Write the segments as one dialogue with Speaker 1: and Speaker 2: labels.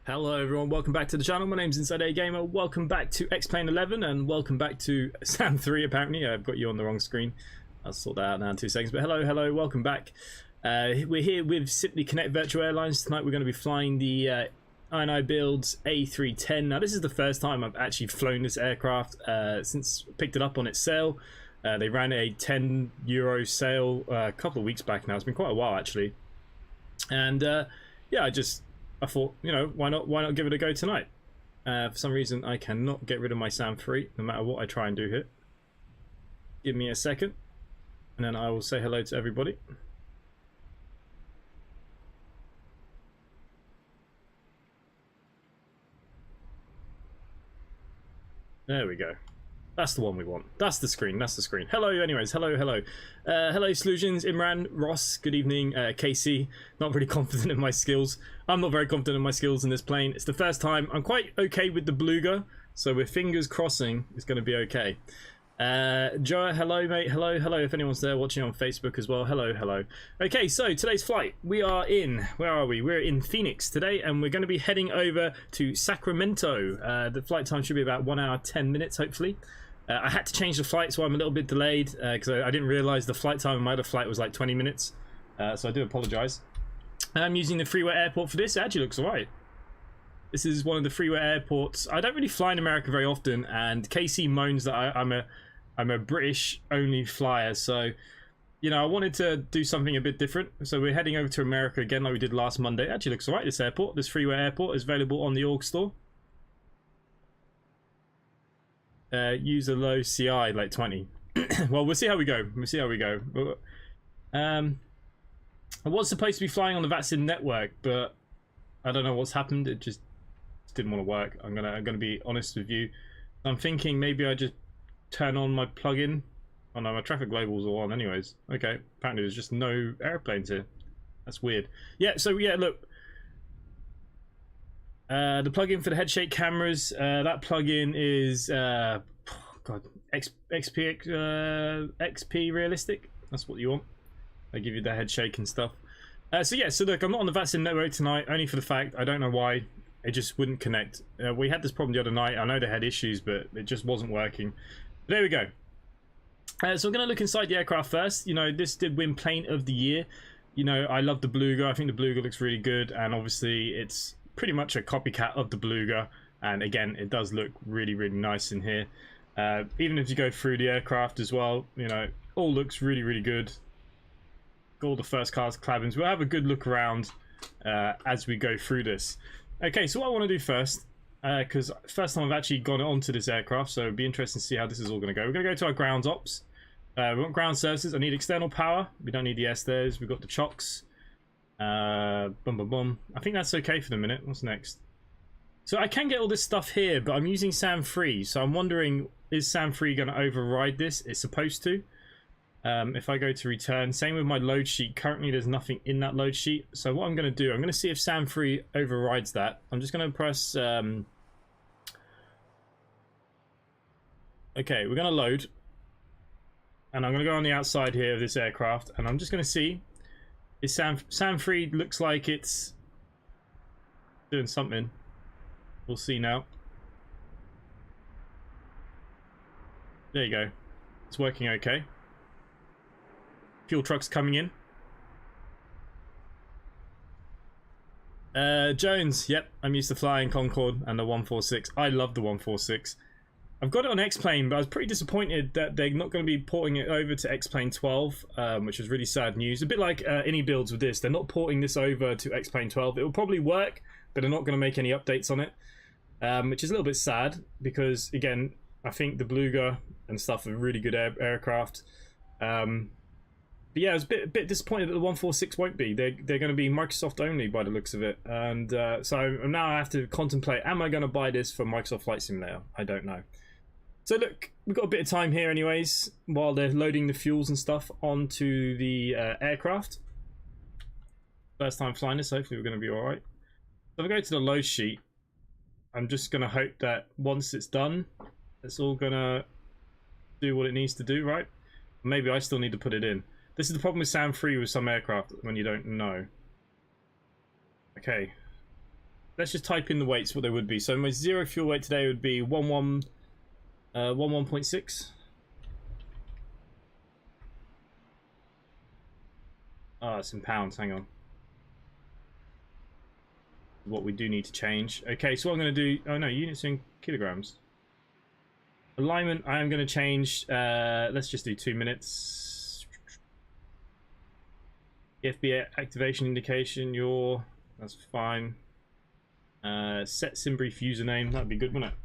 Speaker 1: Hello everyone, welcome back to the channel. My name's InsideAgameR. Welcome back to X-Plane 11 and welcome back to Sam 3 apparently. I've got you on the wrong screen. I'll sort that out now in 2 seconds. But hello, welcome back. We're here with Simply Connect Virtual Airlines. Tonight we're going to be flying the IniBuilds A310. Now this is the first time I've actually flown this aircraft since I picked it up on its sale. They ran a €10 sale a couple of weeks back now. It's been quite a while actually. And yeah, I thought, you know, why not give it a go tonight? For some reason, I cannot get rid of my Sam 3, no matter what I try and do here. Give me a second, and then I will say hello to everybody. There we go. That's the one we want. That's the screen. That's the screen. Hello, anyways. Hello. Hello, Slusions, Imran, Ross. Good evening, KC. Not really confident in my skills. I'm not very confident in my skills in this plane. It's the first time. I'm quite okay with the Beluga, so we're fingers crossing it's going to be okay. Joa, hello, mate. Hello. If anyone's there watching on Facebook as well. Hello. Okay, so today's flight. We are in. Where are we? We're in Phoenix today, and we're going to be heading over to Sacramento. The flight time should be about 1 hour 10 minutes, hopefully. I had to change the flight, so I'm a little bit delayed because I didn't realize the flight time of my other flight was like 20 minutes. So I do apologize. I'm using the freeway airport for this. It actually looks alright. This is one of the freeway airports. I don't really fly in America very often, and KC moans that I'm a British only flyer. So, you know, I wanted to do something a bit different. So we're heading over to America again like we did last Monday. It actually looks alright, this airport. This freeway airport is available on the org store. Use a low CI like 20. Well, we'll see how we go. I was supposed to be flying on the Vatsim network, but I don't know what's happened. It just didn't want to work. I'm gonna be honest with you. I'm thinking maybe I just turn on my plugin. Oh no, my traffic labels are on anyways. Okay, apparently there's just no airplanes here. That's weird. Yeah, so yeah, look. The plugin for the head shake cameras, that plugin is XP realistic. That's what you want. They give you the head shake and stuff. So yeah, so look, I'm not on the Vatsim network tonight, only for the fact I don't know why it just wouldn't connect. We had this problem the other night. I know they had issues, but it just wasn't working. But there we go. So I'm going to look inside the aircraft first. You know, this did win Plane of the Year. You know, I love the Beluga. I think the Beluga looks really good, and obviously it's pretty much a copycat of the Beluga, and again it does look really nice in here. Even if you go through the aircraft as well, you know, all looks really good. Got all the first class cabins. We'll have a good look around as we go through this. Okay, so what I want to do first, because first time I've actually gone onto this aircraft, so it'd be interesting to see how this is all going to go. We're going to go to our grounds ops. We want ground services. I need external power. We don't need the S there's. We've got the chocks. Boom. I think that's okay for the minute. What's next? So I can get all this stuff here, but I'm using Sam 3, so I'm wondering, is Sam 3 going to override this? It's supposed to. If I go to return, same with my load sheet. Currently there's nothing in that load sheet, so what I'm going to do, I'm going to see if Sam 3 overrides that. I'm just going to press okay, we're going to load, and I'm going to go on the outside here of this aircraft, and I'm just going to see. Is Sam 3 looks like it's doing something. We'll see now. There you go. It's working okay. Fuel trucks coming in. Jones, yep, I'm used to flying Concorde and the 146. I love the 146. I've got it on X-Plane, but I was pretty disappointed that they're not going to be porting it over to X-Plane 12, which is really sad news. A bit like IniBuilds with this. They're not porting this over to X-Plane 12. It will probably work, but they're not going to make any updates on it, which is a little bit sad because, again, I think the Beluga and stuff are really good aircraft. But yeah, I was a bit disappointed that the 146 won't be. They're going to be Microsoft only by the looks of it. And so now I have to contemplate, am I going to buy this for Microsoft Flight Simulator? I don't know. So look, we've got a bit of time here anyways, while they're loading the fuels and stuff onto the aircraft. First time flying this, hopefully we're going to be alright. So if I go to the load sheet, I'm just going to hope that once it's done, it's all going to do what it needs to do, right? Maybe I still need to put it in. This is the problem with Sam 3 with some aircraft when you don't know. Okay. let's just type in the weights, what they would be. So my zero fuel weight today would be 11.6. Ah, it's in pounds, hang on. What we do need to change. Okay, so what I'm going to do... Oh no, units in kilograms. Alignment, I am going to change... let's just do 2 minutes. FBA activation indication, that's fine. Set SimBrief username, that'd be good, wouldn't it?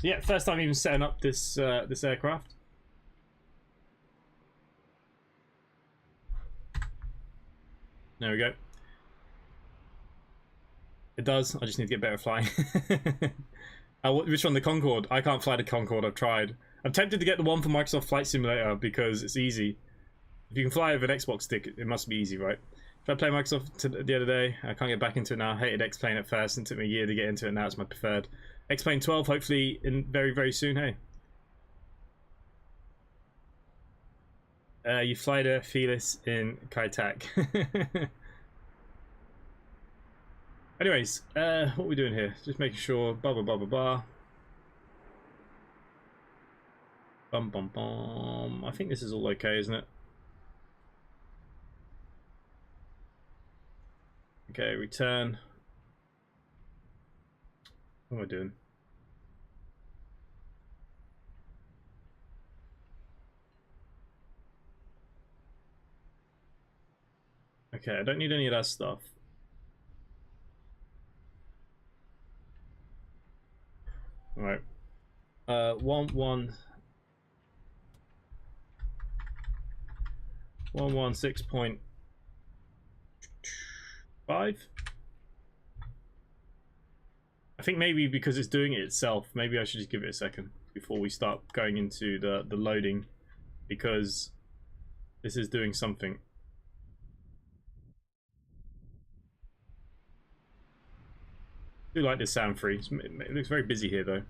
Speaker 1: So yeah, first time even setting up this this aircraft. There we go. It does. I just need to get better at flying. Which one? The Concorde? I can't fly the Concorde. I've tried. I'm tempted to get the one for Microsoft Flight Simulator because it's easy. If you can fly with an Xbox stick, it must be easy, right? If I play Microsoft the other day, I can't get back into it now. I hated X-Plane at first, and it took me a year to get into it. Now it's my preferred. X-Plane 12, hopefully in very, very soon. Hey. You fly the Felis in Kaitak. Anyways, what are we doing here? Just making sure, blah, blah, blah, blah, blah. Bum, bum, bum. I think this is all okay, isn't it? Okay, return. What am I doing? Okay, I don't need any of that stuff. All right. 116.5. I think maybe because it's doing it itself, maybe I should just give it a second before we start going into the loading, because this is doing something. I do like this sound free. It looks very busy here though.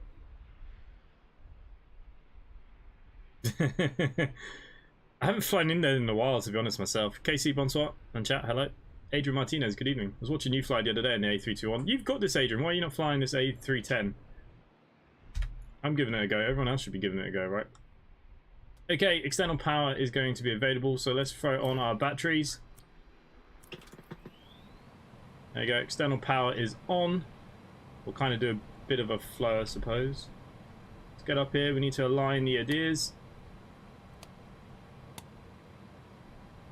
Speaker 1: I haven't flown in there in a while, to be honest myself. KC Bonsoir and chat, hello. Adrian Martinez, good evening. I was watching you fly the other day in the A321. You've got this, Adrian. Why are you not flying this A310? I'm giving it a go. Everyone else should be giving it a go, right? Okay, external power is going to be available, so let's throw on our batteries. There you go. External power is on. We'll kind of do a bit of a flow, I suppose. Let's get up here. We need to align the ideas.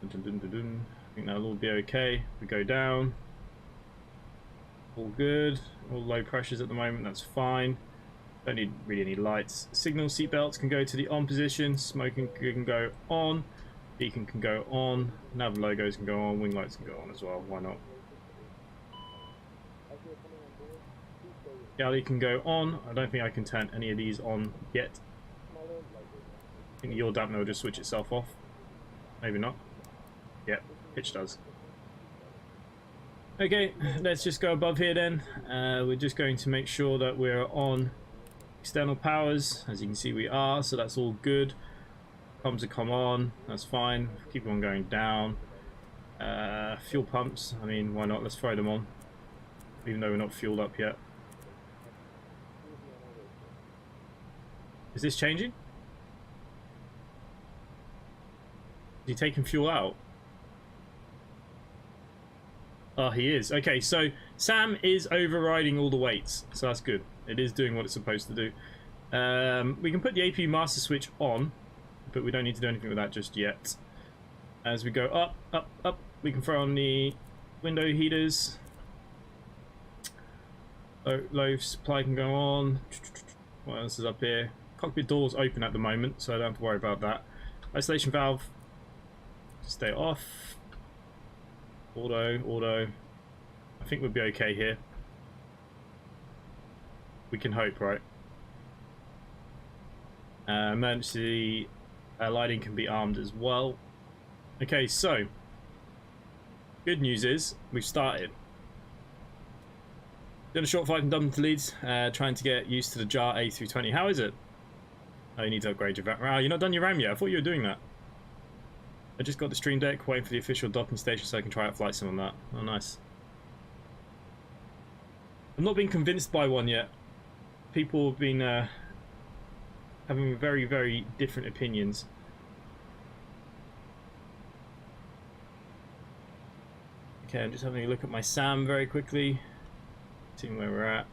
Speaker 1: Dun, dun, dun, dun. I think that'll all be okay. We go down. All good. All low pressures at the moment. That's fine. Don't need really any lights. Signal seatbelts can go to the on position. Smoking can go on. Beacon can go on. Nav logos can go on. Wing lights can go on as well. Why not? Galley can go on. I don't think I can turn any of these on yet. I think the yaw dampener will just switch itself off. Maybe not. Yep, pitch does. Okay, let's just go above here then. We're just going to make sure that we're on external powers. As you can see, we are, so that's all good. Pumps are come on, that's fine. Keep on going down. Fuel pumps, I mean, why not? Let's throw them on, even though we're not fueled up yet. Is this changing? Is he taking fuel out? Oh, he is. Okay, so Sam is overriding all the weights, so that's good. It is doing what it's supposed to do. We can put the APU master switch on, but we don't need to do anything with that just yet. As we go up, up, up, we can throw on the window heaters. Low supply can go on. What else is up here? Cockpit doors open at the moment, so I don't have to worry about that. Isolation valve, stay off. Auto. I think we'll be okay here. We can hope, right? Emergency lighting can be armed as well. Okay, so good news is we've started. Doing a short flight from Dublin to Leeds, trying to get used to the JAR A320. How is it? Oh, you need to upgrade your RAM. Oh, you're not done your RAM yet. I thought you were doing that. I just got the Stream Deck, waiting for the official docking station so I can try out flight sim on that. Oh, nice. I'm not being convinced by one yet. People have been having very, very different opinions. Okay, I'm just having a look at my SAM very quickly, seeing where we're at.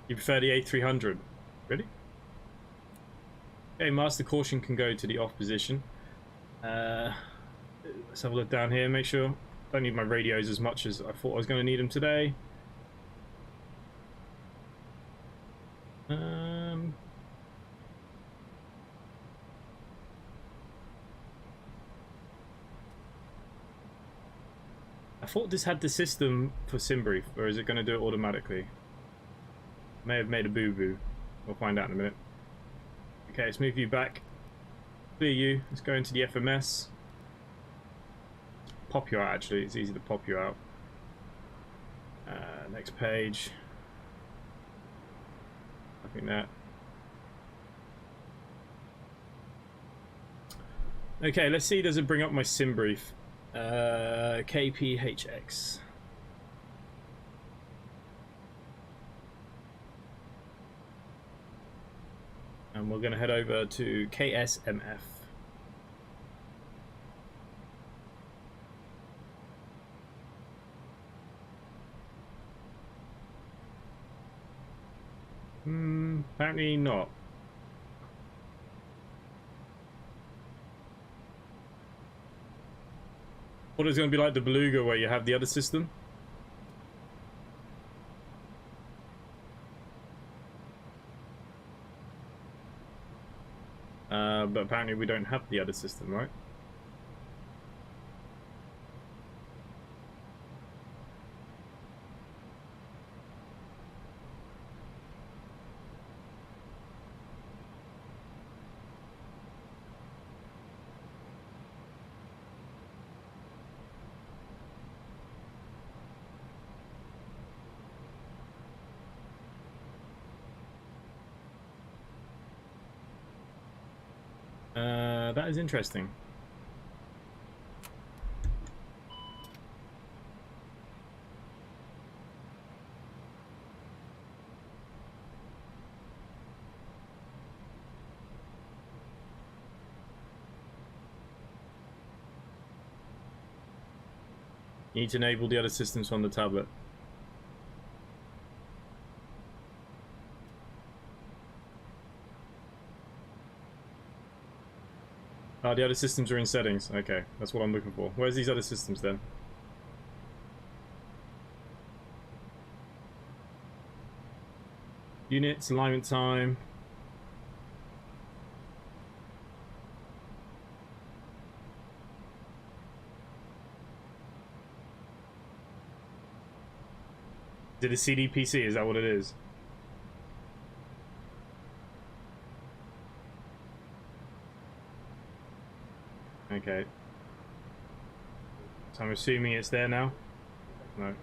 Speaker 1: You prefer the A300? Really? Okay, Master Caution can go to the off position. Let's have a look down here, make sure. Don't need my radios as much as I thought I was going to need them today. I thought this had the system for SimBrief, or is it going to do it automatically? May have made a boo-boo. We'll find out in a minute. Okay, let's move you back. Clear you. Let's go into the FMS. Pop you out, actually. It's easy to pop you out. Next page. I think that. Okay, let's see. Does it bring up my SimBrief? KPHX. And we're going to head over to KSMF. Apparently not. What is going to be like the Beluga where you have the other system? But apparently we don't have the other system, right? That is interesting. You need to enable the other systems on the tablet. Oh, the other systems are in settings. Okay, that's what I'm looking for. Where's these other systems then? Units, alignment time. Is it a CDPC? Is that what it is? Okay. So I'm assuming it's there now? No.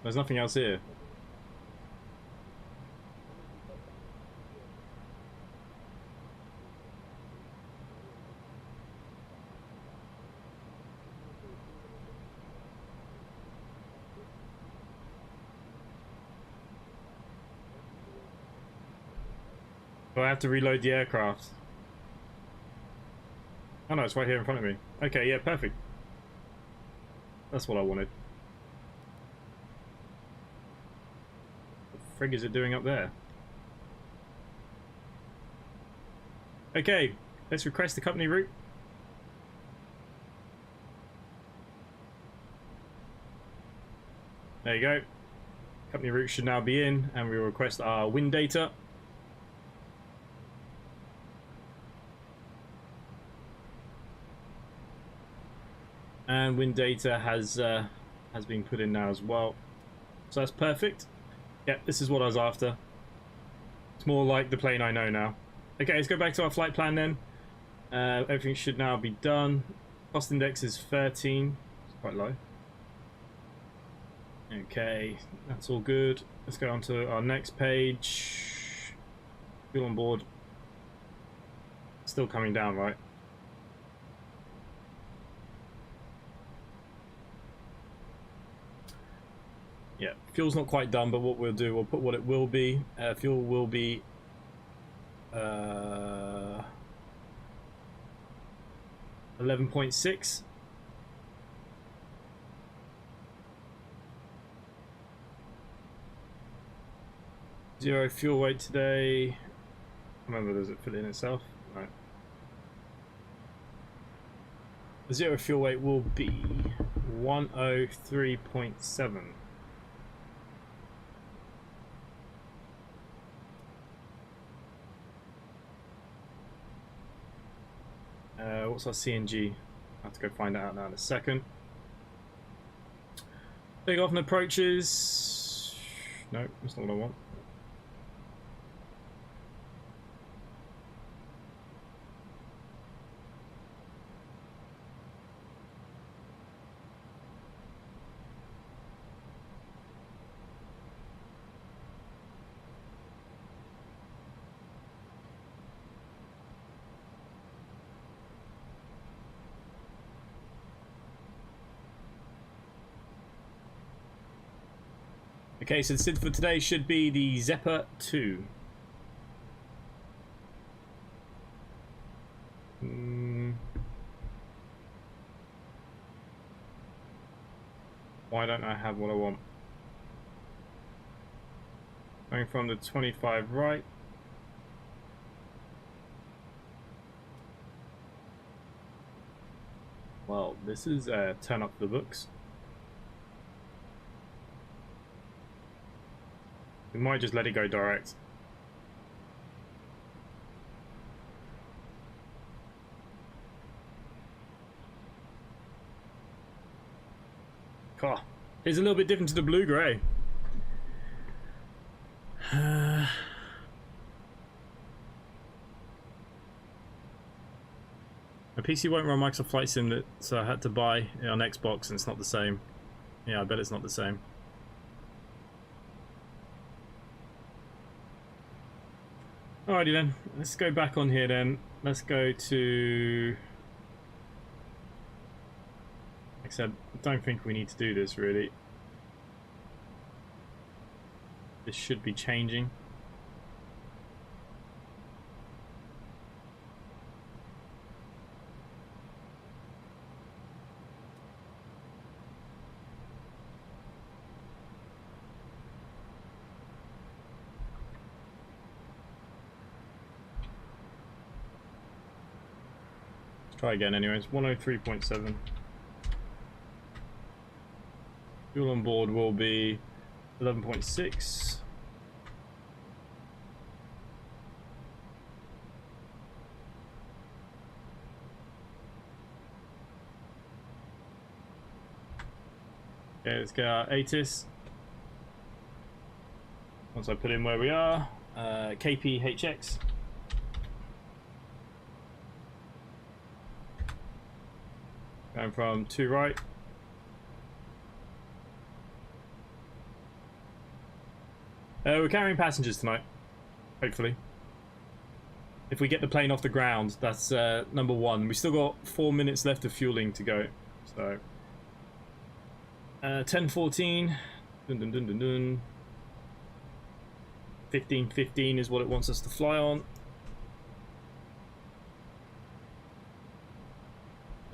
Speaker 1: There's nothing else here. Do I have to reload the aircraft? Oh no, it's right here in front of me. Okay, yeah, perfect. That's what I wanted. What the frig is it doing up there? Okay, let's request the company route. There you go. Company route should now be in, and we will request our wind data. and wind data has been put in now as well, so that's perfect. Yep, this is what I was after. It's more like the plane I know now. Okay, let's go back to our flight plan then. Everything should now be done. Cost index is 13. It's quite low. Okay, that's all good. Let's go on to our next page. Fuel on board. Still coming down, right? Yeah, fuel's not quite done, but what we'll do, we'll put what it will be. Fuel will be 11.6. Zero fuel weight today. Remember, does it fill in itself? No. The zero fuel weight will be 103.7. What's our CNG? I have to go find that out now in a second. Take off and approaches. No, that's not what I want. Okay, so the SID for today should be the Zephyr 2. Why don't I have what I want? Going from the 25 right. Well, this is turn up the books. We might just let it go direct. God, it's a little bit different to the blue-grey. My PC won't run Microsoft Flight Sim, so I had to buy it on Xbox, and it's not the same. Yeah, I bet it's not the same. Alrighty then, let's go back on here then. Let's go to... Like I said, I don't think we need to do this really. This should be changing. Try again anyways. 103.7. Fuel on board will be 11.6. Okay, let's get our ATIS. Once I put in where we are, KPHX. Going from 2 right. We're carrying passengers tonight, hopefully. If we get the plane off the ground, that's number 1. We've still got 4 minutes left of fueling to go. So 10:14. Dun dun dun dun dun. 15:15 is what it wants us to fly on.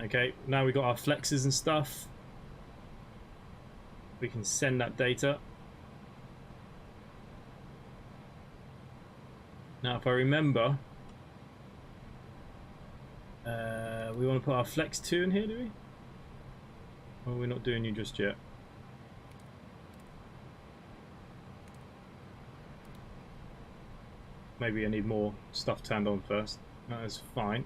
Speaker 1: Okay, now we've got our flexes and stuff. We can send that data. Now, if I remember, we want to put our flex 2 in here, do we? Or we're not doing you just yet. Maybe I need more stuff turned on first. That is fine.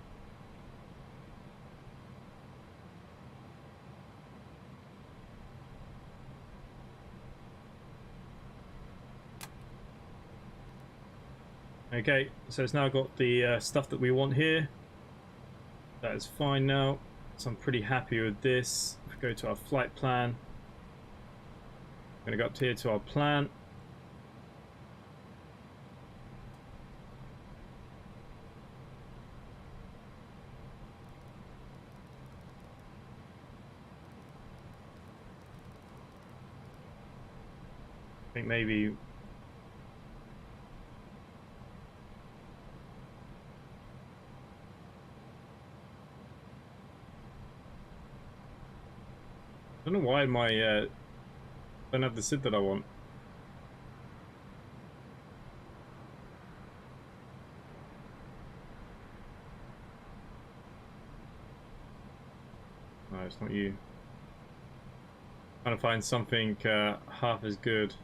Speaker 1: Okay, so it's now got the stuff that we want here. That is fine now. So I'm pretty happy with this. If we go to our flight plan, I'm going to go up here to our plan. I think maybe I don't know why my don't have the SID that I want. No, it's not you. Trying to find something half as good.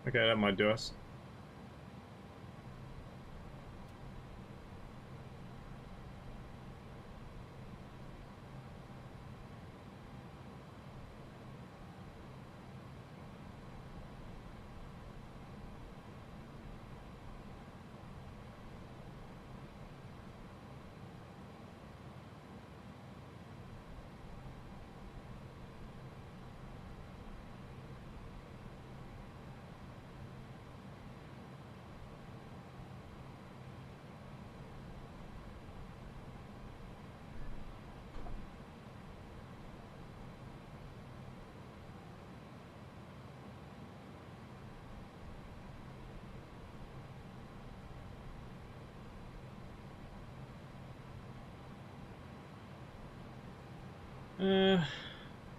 Speaker 1: Okay, that might do us.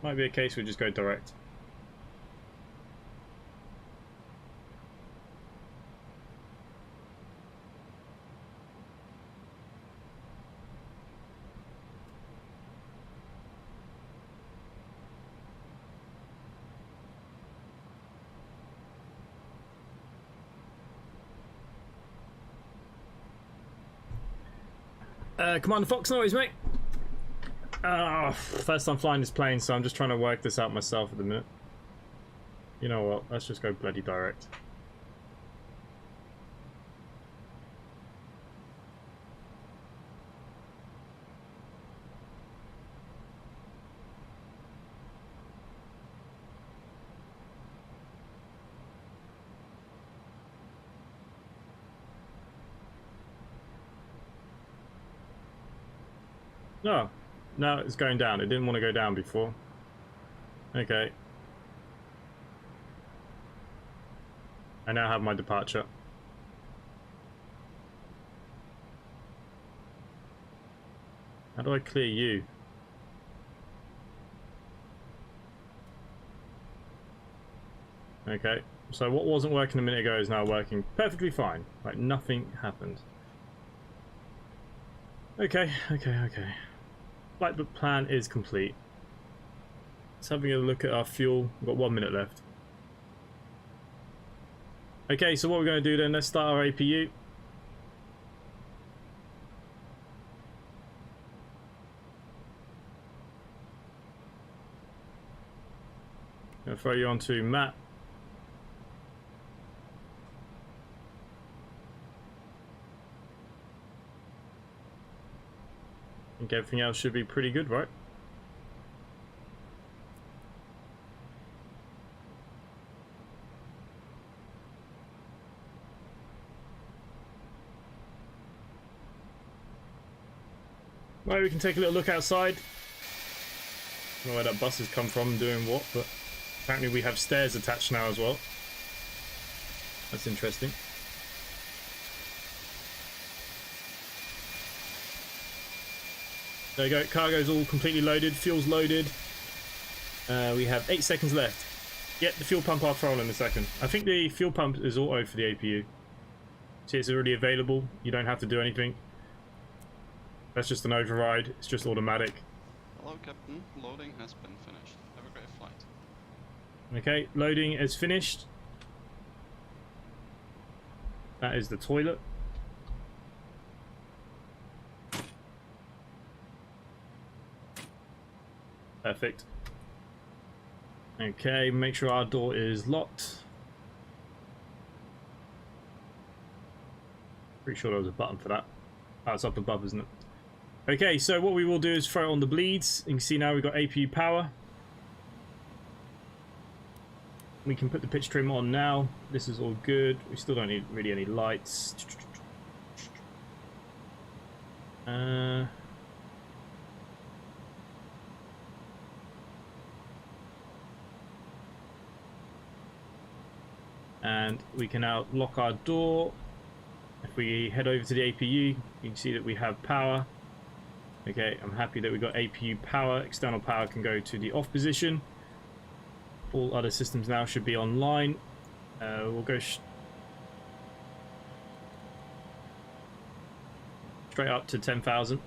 Speaker 1: Might be a case we just go direct. Commander Fox, no worries, mate. First time flying this plane, so I'm just trying to work this out myself at the minute. You know what? Let's just go bloody direct. No. No, it's going down. It didn't want to go down before. Okay. I now have my departure. How do I clear you? Okay. So what wasn't working a minute ago is now working perfectly fine. Like nothing happened. Okay. Flight plan is complete. Let's have a look at our fuel. We've got 1 minute left. Okay, so what we're going to do then, let's start our APU. I'm going to throw you onto map. I think everything else should be pretty good, right? Right, we can take a little look outside. I don't know where that bus has come from doing what, but apparently we have stairs attached now as well. That's interesting. There you go, cargo's all completely loaded, fuel's loaded. We have 8 seconds left. Yep, the fuel pump I'll throw on in a second. I think the fuel pump is auto for the APU. See, it's already available, you don't have to do anything. That's just an override, it's just automatic.
Speaker 2: Hello Captain, loading has been finished. Have a great flight.
Speaker 1: Okay, loading is finished. That is the toilet. Perfect. Okay, make sure our door is locked. Pretty sure there was a button for that. Oh, it's up above, isn't it? Okay, so what we will do is throw on the bleeds. You can see now we've got APU power. We can put the pitch trim on now. This is all good. We still don't need really any lights. And we can now lock our door. If we head over to the APU, you can see that we have power. Okay, I'm happy that we got APU power. External power can go to the off position. All other systems now should be online. We'll go straight up to 10,000.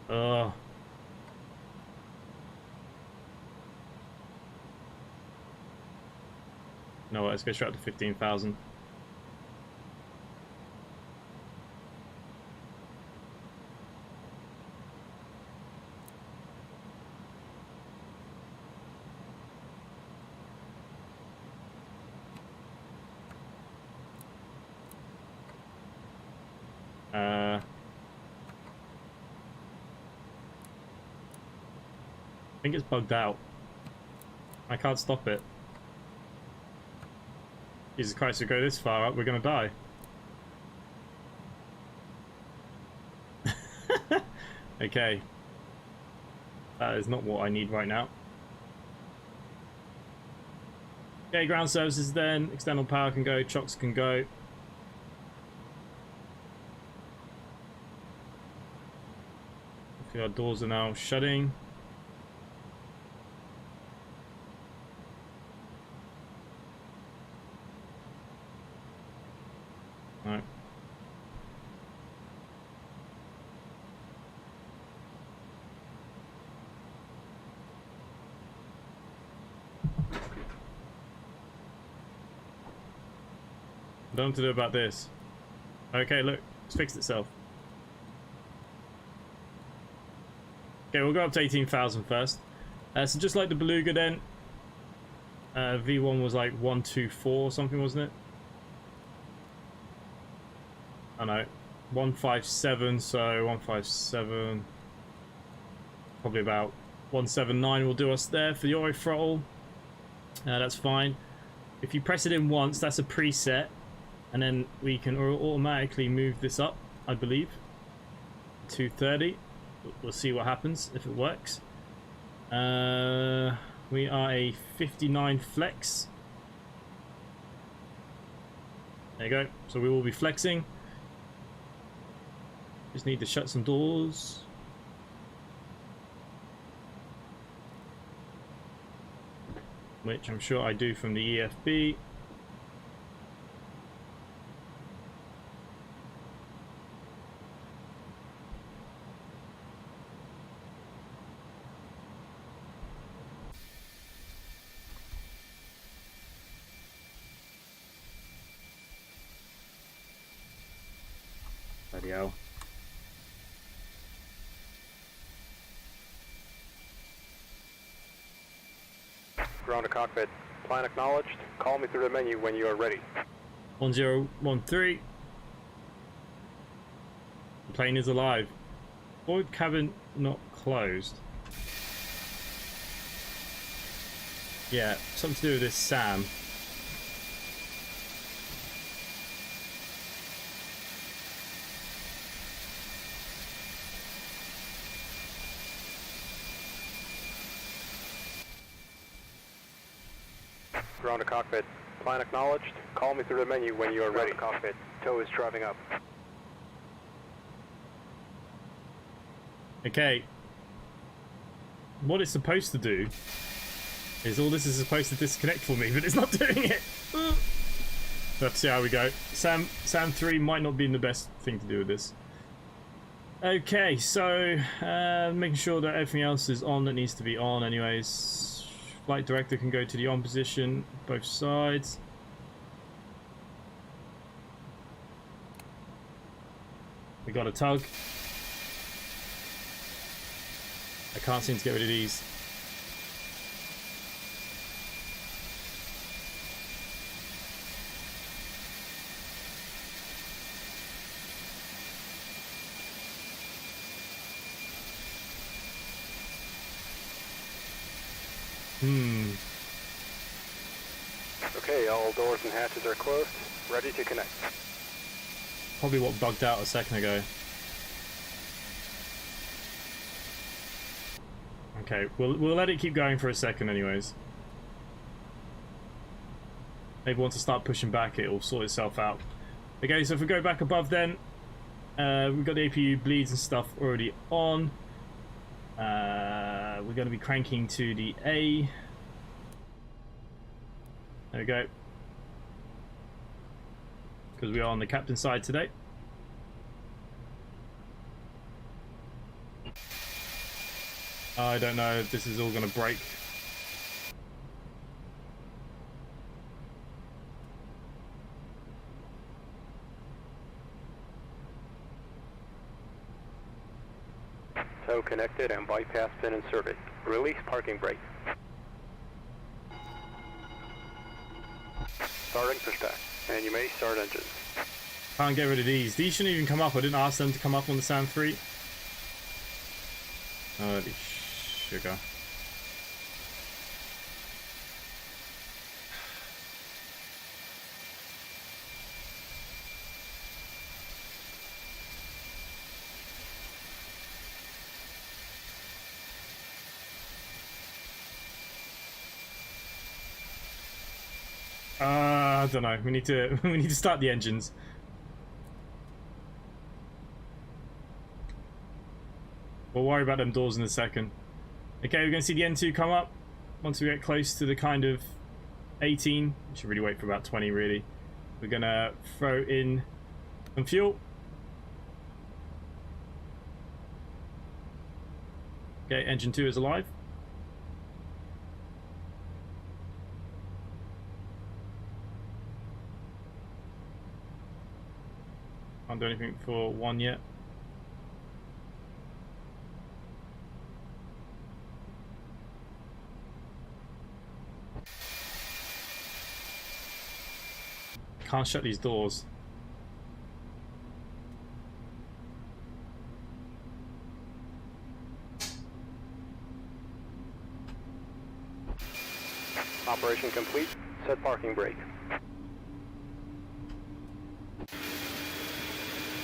Speaker 1: Oh. No, let's go straight up to 15,000. I think it's bugged out. I can't stop it. Jesus Christ, we go this far up, we're gonna die. Okay. That is not what I need right now. Okay, ground services then. External power can go, chocks can go. Okay, our doors are now shutting. Alright. I don't know what to do about this. Okay, look, it's fixed itself. Okay, we'll go up to 18,000 first. So just like the Beluga then, V1 was like 124 or something, wasn't it? I know, 157, so 157, probably about 179 will do us there for the auto throttle. That's fine. If you press it in once, that's a preset, and then we can automatically move this up, I believe, 230. We'll see what happens if it works. We are a 59 flex. There you go. So we will be flexing. Just need to shut some doors. Which I'm sure I do from the EFB. Bloody hell.
Speaker 3: Ground to cockpit. Plan acknowledged. Call me through the menu when you are ready.
Speaker 1: 1013. The plane is alive. Void cabin not closed. Yeah, something to do with this SAM.
Speaker 3: Ground to cockpit. Plan acknowledged. Call me through the menu when you are ready. Cockpit. Tow is driving up.
Speaker 1: Okay. What it's supposed to do is all this is supposed to disconnect for me, but it's not doing it. Let's see how we go. SAM 3 might not be the best thing to do with this. Okay, so making sure that everything else is on that needs to be on anyways. Flight director can go to the on position, both sides. We got a tug. I can't seem to get rid of these.
Speaker 3: Okay, all doors and hatches are closed. Ready to connect.
Speaker 1: Probably what bugged out a second ago. Okay, we'll let it keep going for a second anyways. Maybe once I start pushing back it'll sort itself out. Okay, so if we go back above then, we've got the APU bleeds and stuff already on. We're going to be cranking to the A. There we go. Because we are on the captain's side today. I don't know if this is all going to break.
Speaker 3: Tow connected and bypass pin inserted. Release parking brake. Starting pushback, and you may start engines.
Speaker 1: Can't get rid of these. These shouldn't even come up. I didn't ask them to come up on the SAM 3. Holy sugar. I don't know. We need to start the engines. We'll worry about them doors in a second. Okay, we're going to see the N2 come up once we get close to the kind of 18. We should really wait for about 20 really. We're going to throw in some fuel. Okay, engine 2 is alive. Can't do anything for 1 yet. Can't shut these doors.
Speaker 3: Operation complete. Set parking brake.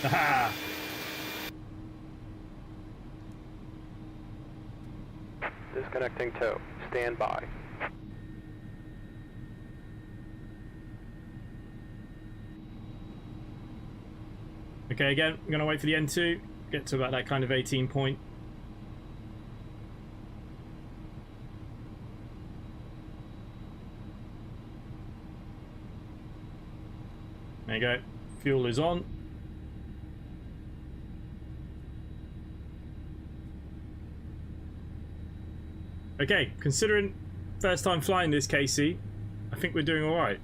Speaker 1: Aha!
Speaker 3: Disconnecting tow. Stand by.
Speaker 1: Okay, again, we're going to wait for the N2, get to about that kind of 18 point. There you go, fuel is on. Okay, considering first time flying this KC, I think we're doing alright.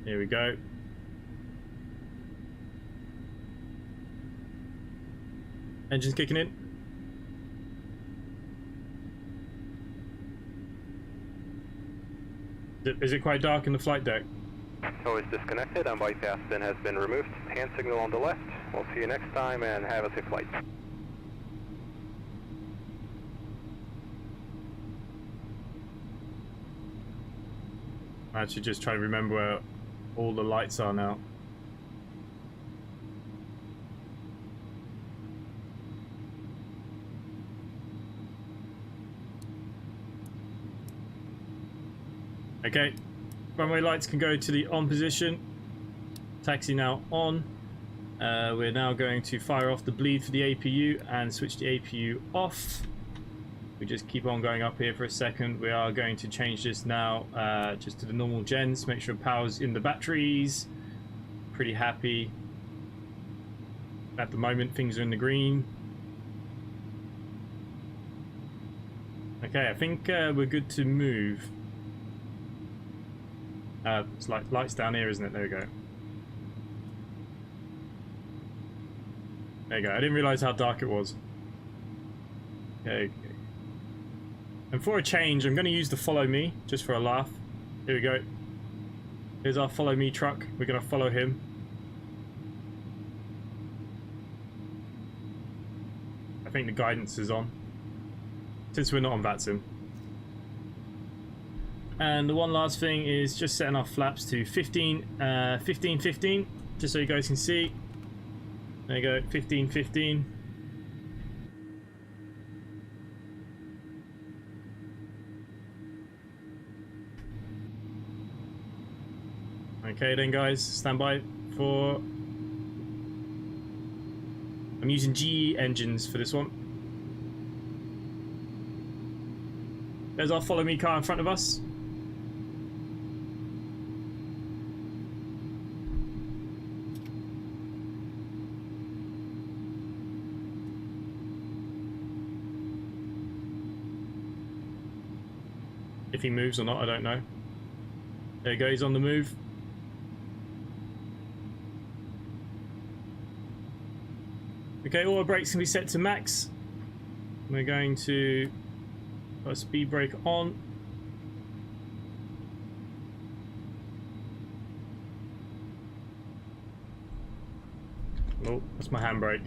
Speaker 1: Here we go. Engine's kicking in. Is it quite dark in the flight deck?
Speaker 3: Tow is disconnected and bypass pin has been removed. Hand signal on the left. We'll see you next time and have a safe flight.
Speaker 1: I should just try to remember where all the lights are now. Okay, runway lights can go to the on position. Taxi now on. We're now going to fire off the bleed for the APU and switch the APU off. We just keep on going up here for a second. We are going to change this now just to the normal gens. Make sure power's in the batteries. Pretty happy. At the moment, things are in the green. Okay, I think we're good to move. It's like lights down here, isn't it? There we go. There you go. I didn't realise how dark it was. Okay. And for a change, I'm going to use the follow me, just for a laugh. Here we go. Here's our follow me truck. We're going to follow him. I think the guidance is on, since we're not on Vatsim. And the one last thing is just setting our flaps to 15, 15, just so you guys can see. There you go, 15, 15. Okay then guys, stand by for... I'm using GE engines for this one. There's our follow me car in front of us. If he moves or not, I don't know. There you go, he's on the move. Okay, auto brakes can be set to max. We're going to put a speed brake on. Oh, that's my handbrake.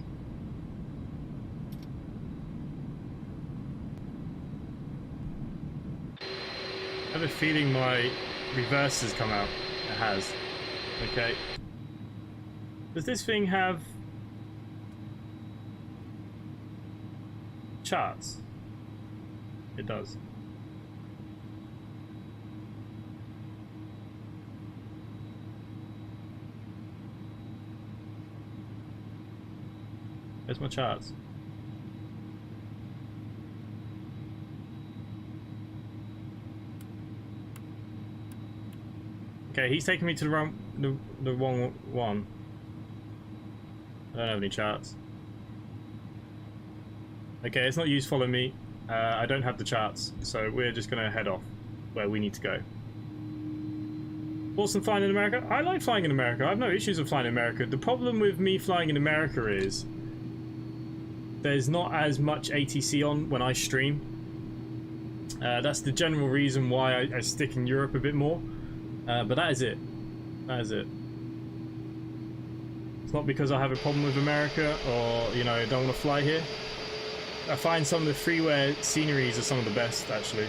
Speaker 1: I have a feeling my reverse has come out. It has. Okay. Does this thing have charts? It does. Where's my charts? Okay, he's taking me to the wrong one. I don't have any charts. Okay, it's not used follow me. I don't have the charts, so we're just going to head off where we need to go. Awesome flying in America. I like flying in America. I have no issues with flying in America. The problem with me flying in America is there's not as much ATC on when I stream. That's the general reason why I stick in Europe a bit more. But that is it. That is it. It's not because I have a problem with America or, you know, don't want to fly here. I find some of the freeware sceneries are some of the best, actually.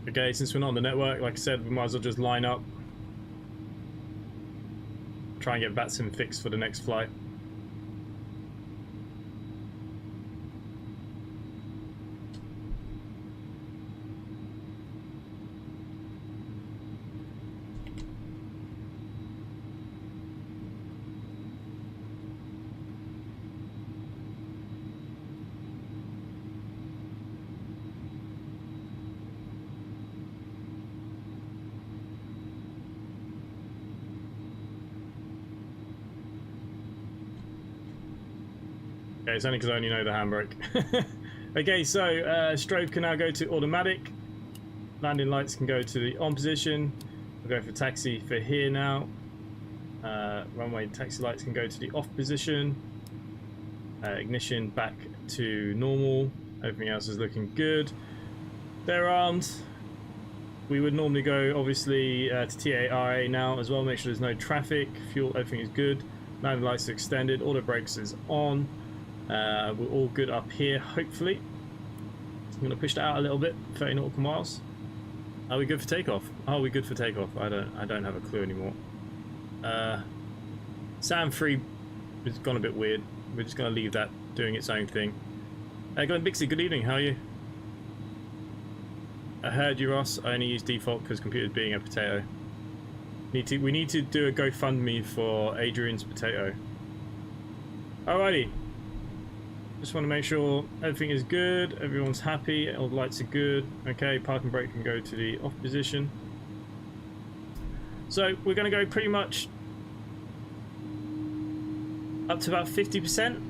Speaker 1: Okay, since we're not on the network, like I said, we might as well just line up. Try and get Vatsim fixed for the next flight. Okay, it's only because I only know the handbrake. Okay, so strobe can now go to automatic. Landing lights can go to the on position. We'll go for taxi for here now. Runway taxi lights can go to the off position. Ignition back to normal. Everything else is looking good. They're armed. We would normally go obviously to TARA now as well. Make sure there's no traffic. Fuel, everything is good. Landing lights are extended. Auto brakes is on. We're all good up here, hopefully. I'm going to push that out a little bit. 30 nautical miles. Are we good for takeoff? Are we good for takeoff? I don't have a clue anymore. SAM 3 has gone a bit weird. We're just going to leave that doing its own thing. Glenn Bixie, good evening. How are you? I heard you, Ross. I only use default because computer's being a potato. We need to do a GoFundMe for Adrian's potato. Alrighty. Just want to make sure everything is good. Everyone's happy. All the lights are good. Okay, park and brake can go to the off position. So we're going to go pretty much up to about 50%.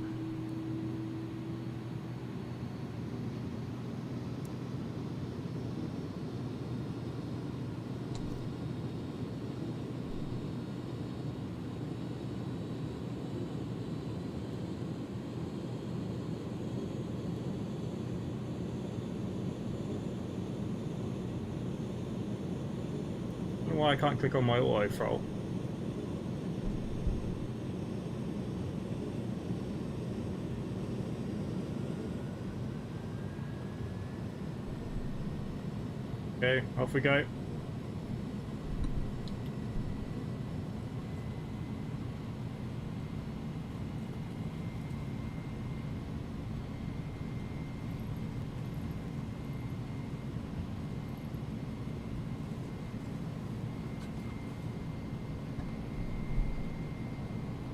Speaker 1: Why I can't click on my auto throttle. Okay, off we go.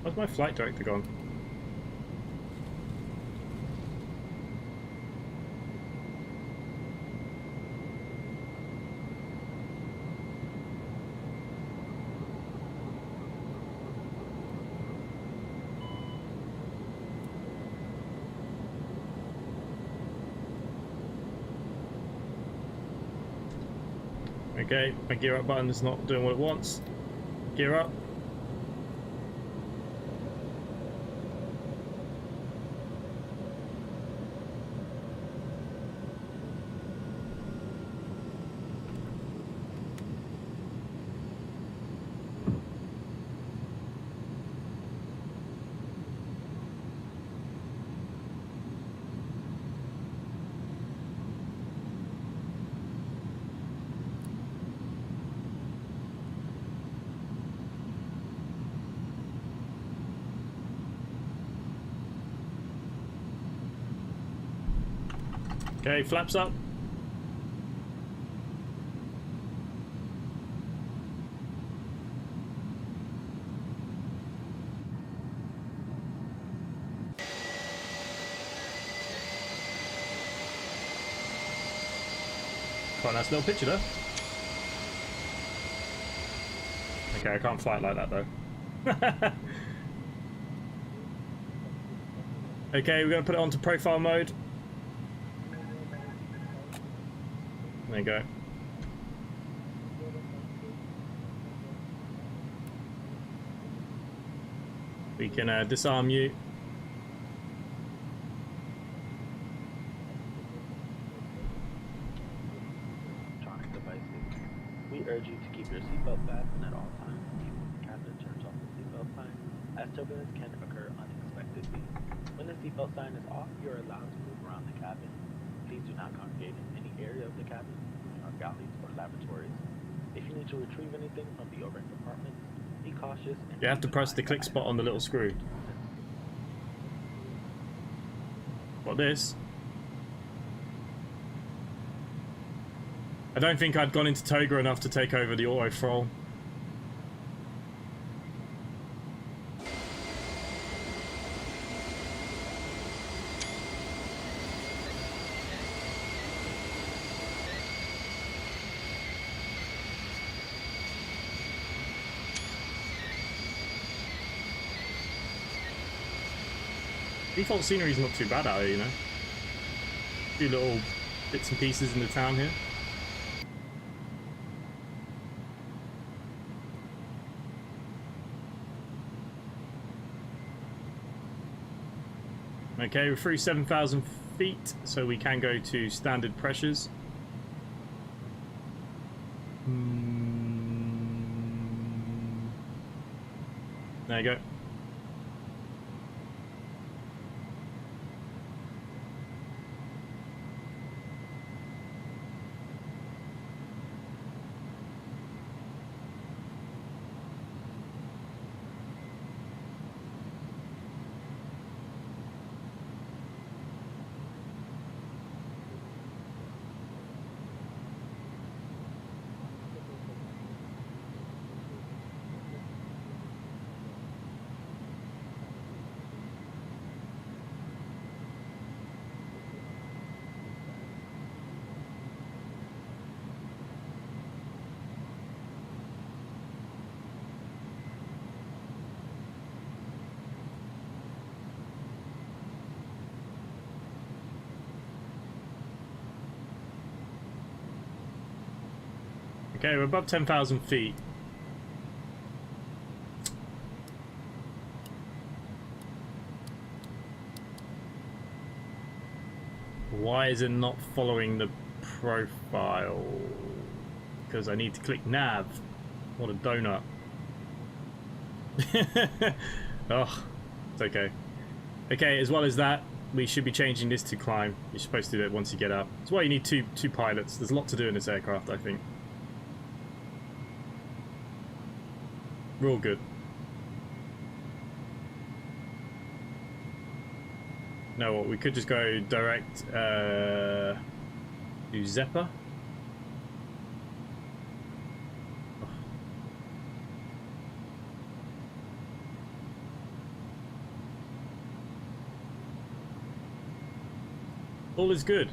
Speaker 1: Where's my flight director gone? Okay, my gear up button is not doing what it wants. Gear up. Okay, flaps up. Quite a nice little picture though. Okay, I can't fly it like that though. Okay, we're going to put it onto profile mode. There you go. We can disarm you.
Speaker 4: Electronic devices. We urge you to keep your seatbelt fastened at all times, even when the captain turns off the seatbelt sign, as turbulence can occur unexpectedly. When the seatbelt sign is off, you are allowed to move around the cabin. Please do not congregate in any area of the cabin, including our galleys or lavatories. If you need to retrieve anything from the overhead compartments, be cautious. And
Speaker 1: you have to press the click spot on the little screw. What this? I don't think I'd gone into Toga enough to take over the auto throttle. Default scenery is not too bad out here, you know. A few little bits and pieces in the town here. Okay, we're through 7,000 feet, so we can go to standard pressures. There you go. Okay, we're above 10,000 feet. Why is it not following the profile? Because I need to click nav. What a donut. Oh, it's okay. Okay, as well as that, we should be changing this to climb. You're supposed to do it once you get up. That's why you need two pilots. There's a lot to do in this aircraft, I think. We're all good. No, what, we could just go direct to Zeppa. Oh. All is good.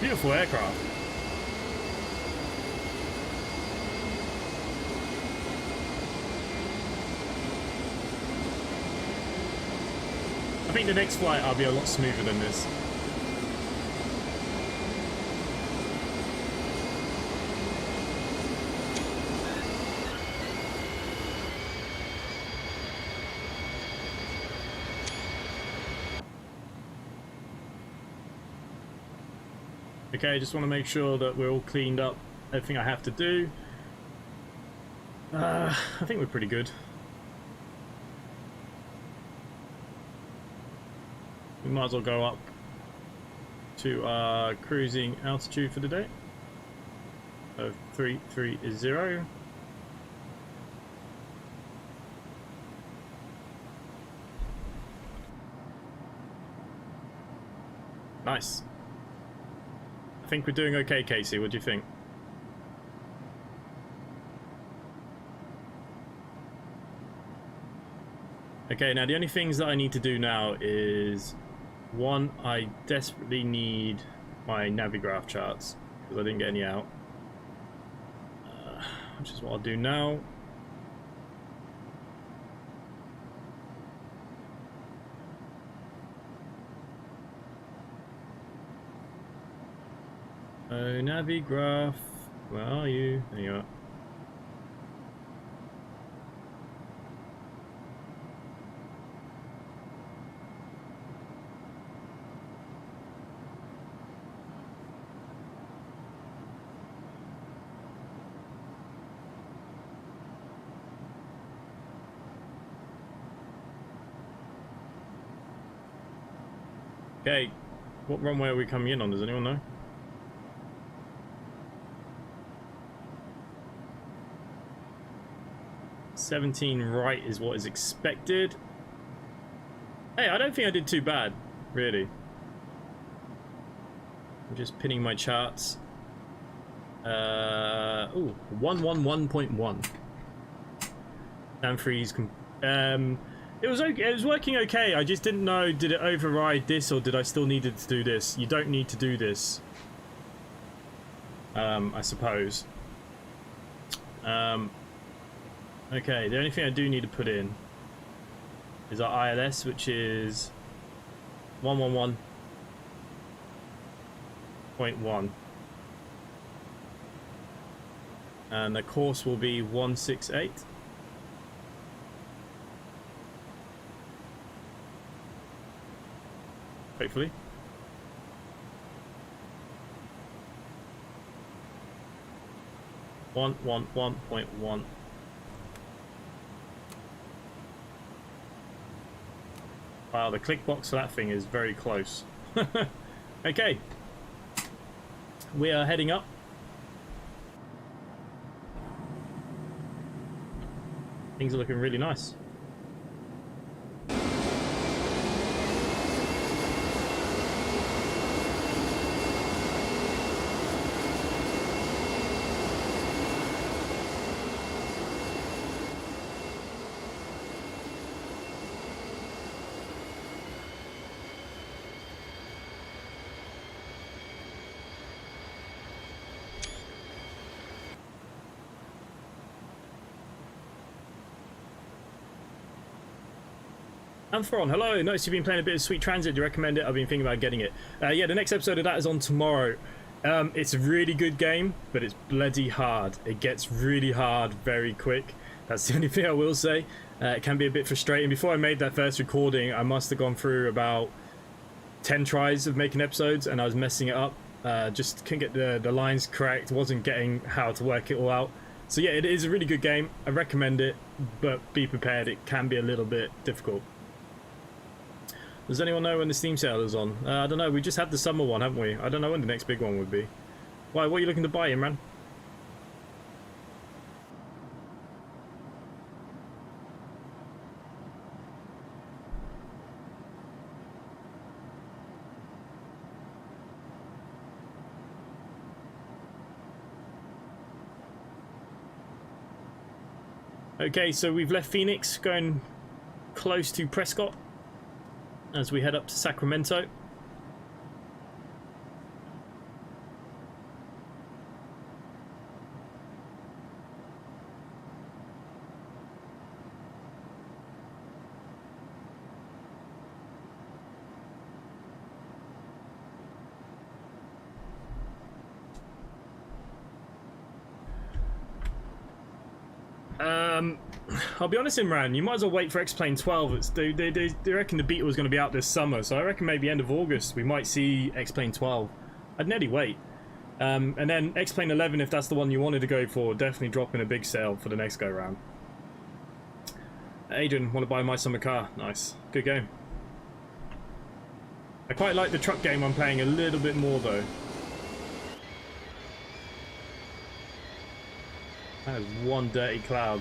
Speaker 1: Beautiful aircraft. I think the next flight I'll be a lot smoother than this. Okay, just want to make sure that we're all cleaned up, everything I have to do. I think we're pretty good. We might as well go up to our cruising altitude for the day of 330. Nice. I think we're doing okay, Casey. What do you think? Okay, now the only things that I need to do now is, one, I desperately need my Navigraph charts because I didn't get any out, which is what I'll do now. Oh, Navigraph, where are you? There you are. Okay, what runway are we coming in on? Does anyone know? $17 right is what is expected. Hey, I don't think I did too bad, really. I'm just pinning my charts. Ooh, 111.1. Down freeze. It was okay. It was working okay. I just didn't know, did it override this or did I still needed to do this? You don't need to do this. I suppose. Okay, the only thing I do need to put in is our ILS, which is 111.1. And the course will be 168. Hopefully. One point one. Wow, the click box for that thing is very close. Okay. We are heading up. Things are looking really nice. And Thron, hello. Noticed you've been playing a bit of Sweet Transit. Do you recommend it? I've been thinking about getting it. Yeah, the next episode of that is on tomorrow. It's a really good game, but it's bloody hard. It gets really hard very quick. That's the only thing I will say. It can be a bit frustrating. Before I made that first recording, I must have gone through about 10 tries of making episodes, and I was messing it up. Just couldn't get the lines correct. Wasn't getting how to work it all out. So yeah, it is a really good game. I recommend it, but be prepared. It can be a little bit difficult. Does anyone know when the Steam sale is on? I don't know. We just had the summer one, haven't we? I don't know when the next big one would be. Why? What are you looking to buy, Imran? Okay, so we've left Phoenix, going close to Prescott as we head up to Sacramento. I'll be honest, Imran, you might as well wait for X-Plane 12. They reckon the beta was going to be out this summer, so I reckon maybe end of August we might see X-Plane 12. I'd nearly wait. And then X-Plane 11, if that's the one you wanted to go for, definitely drop in a big sale for the next go-round. Adrian, want to buy my summer car? Nice. Good game. I quite like the truck game I'm playing a little bit more, though. That is one dirty cloud.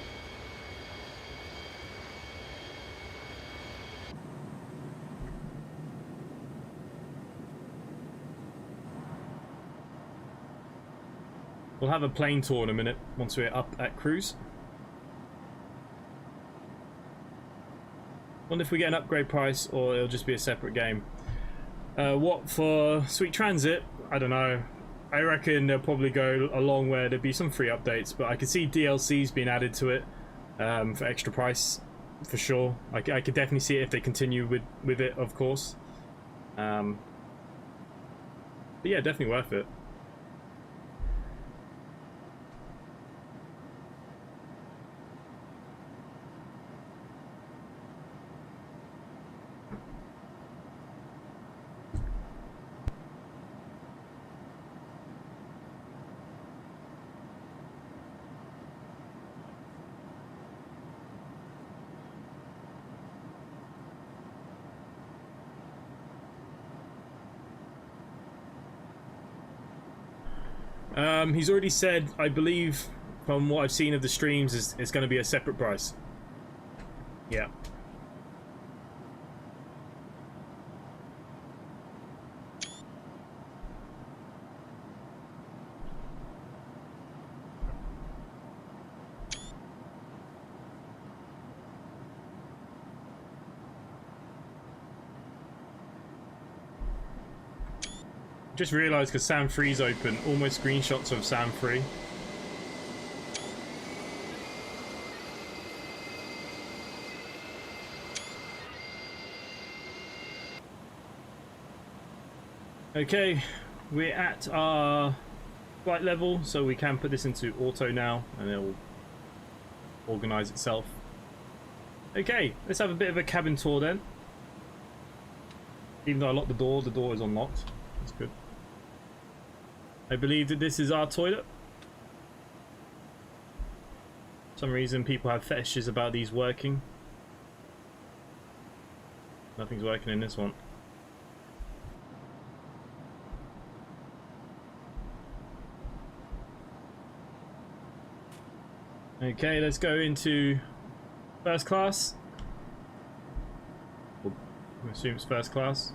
Speaker 1: We'll have a plane tour in a minute once we're up at cruise. Wonder if we get an upgrade price or it'll just be a separate game. What for Sweet Transit? I don't know. I reckon they'll probably go along where there'll be some free updates, but I could see DLCs being added to it for extra price, for sure. I could definitely see it if they continue with it, of course. But yeah, definitely worth it. He's already said, I believe, from what I've seen of the streams, it's going to be a separate price. Yeah. Just realised because Sam 3's open, all my screenshots of Sam 3. Okay, we're at our flight level, so we can put this into auto now, and it'll organise itself. Okay, let's have a bit of a cabin tour then. Even though I locked the door is unlocked. That's good. I believe that this is our toilet. For some reason people have fetishes about these working. Nothing's working in this one. Okay, let's go into first class. I assume it's first class.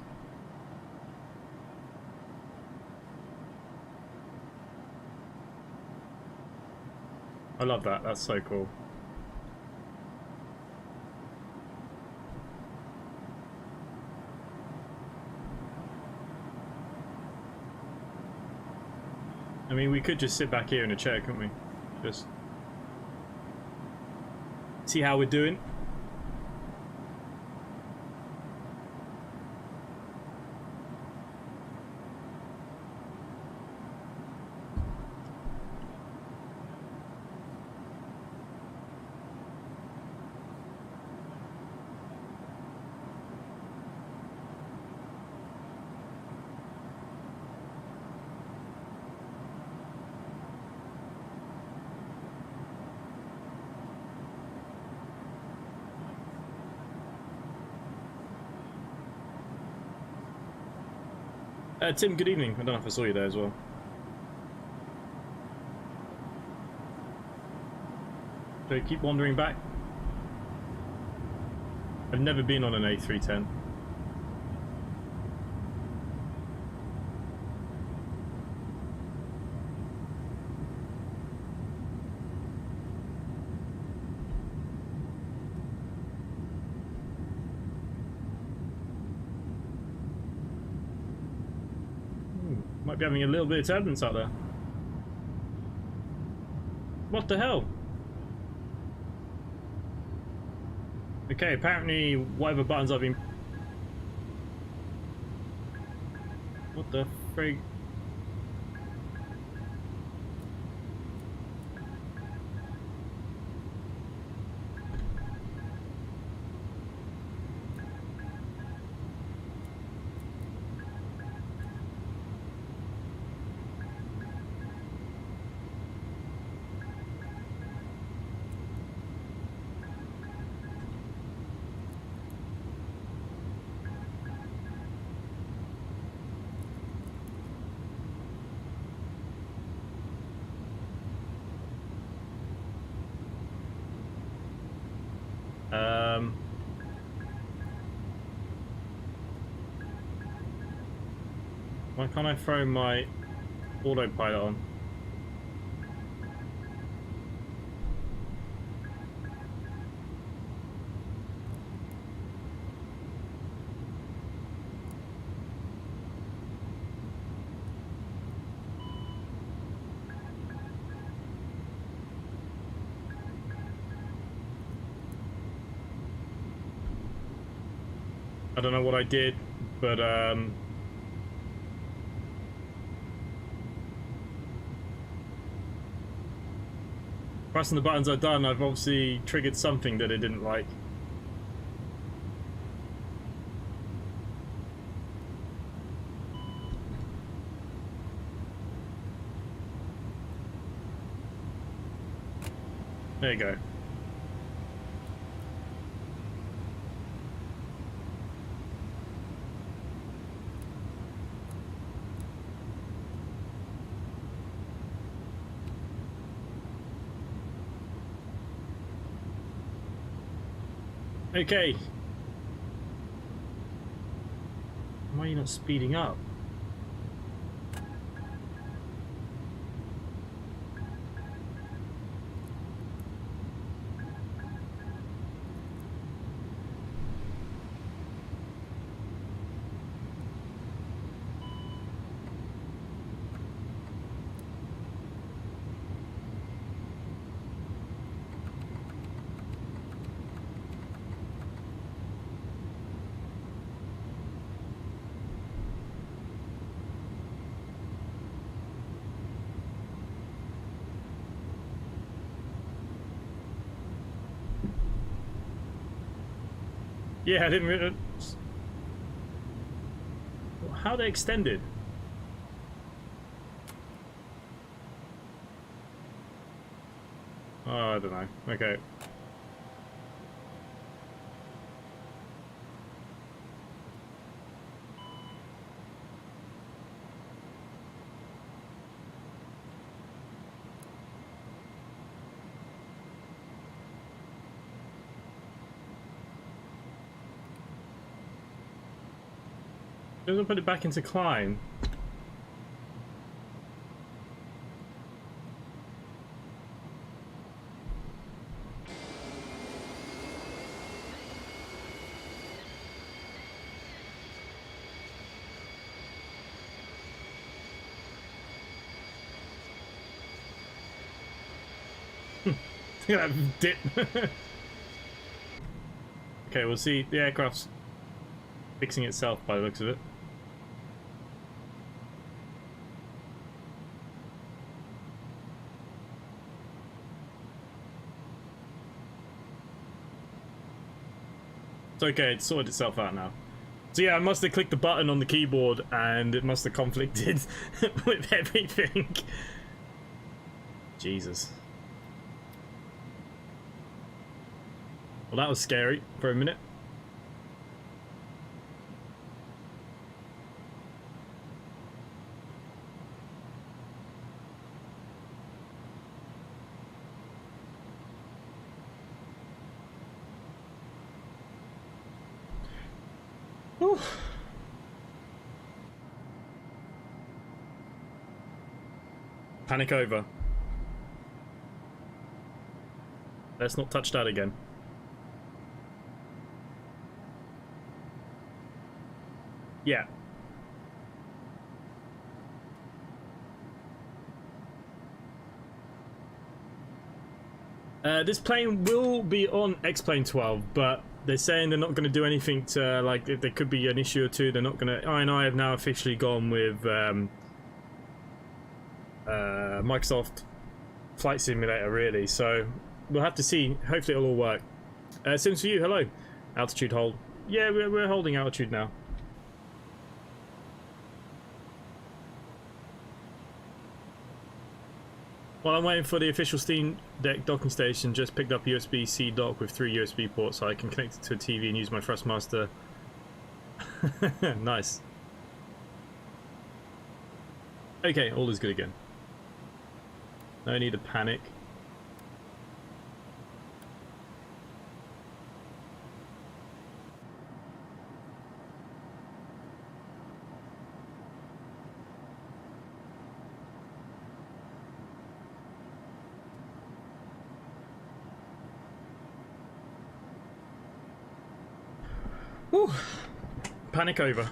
Speaker 1: I love that, that's so cool. I mean, we could just sit back here in a chair, couldn't we? Just see how we're doing. Tim, good evening. I don't know if I saw you there as well. So keep wandering back. I've never been on an A310. Might be having a little bit of turbulence out there. What the hell? Okay, apparently whatever buttons I've been... What the frig? Why can't I throw my autopilot on? I don't know what I did, but pressing the buttons I've done, I've obviously triggered something that it didn't like. There you go. Okay. Why are you not speeding up? Yeah, I didn't really... How they extended? Oh, I don't know. Okay. Doesn't put it back into climb. Look at that dip. Okay, we'll see. The aircraft's fixing itself by the looks of it. It's okay, it's sorted itself out now. So yeah, I must have clicked the button on the keyboard and it must have conflicted with everything. Jesus. Well, that was scary for a minute. Whew. Panic over. Let's not touch that again. Yeah. This plane will be on X-Plane 12, but they're saying they're not going to do anything to, like, if there could be an issue or two, they're not going to... I have now officially gone with Microsoft Flight Simulator, really, so we'll have to see. Hopefully it'll all work. Sims for you, hello. Altitude hold. Yeah, we're holding altitude now. While I'm waiting for the official Steam Deck docking station, just picked up USB-C dock with 3 USB ports so I can connect it to a TV and use my Thrustmaster. Nice. Okay, all is good again. No need to panic. Whew. Panic over.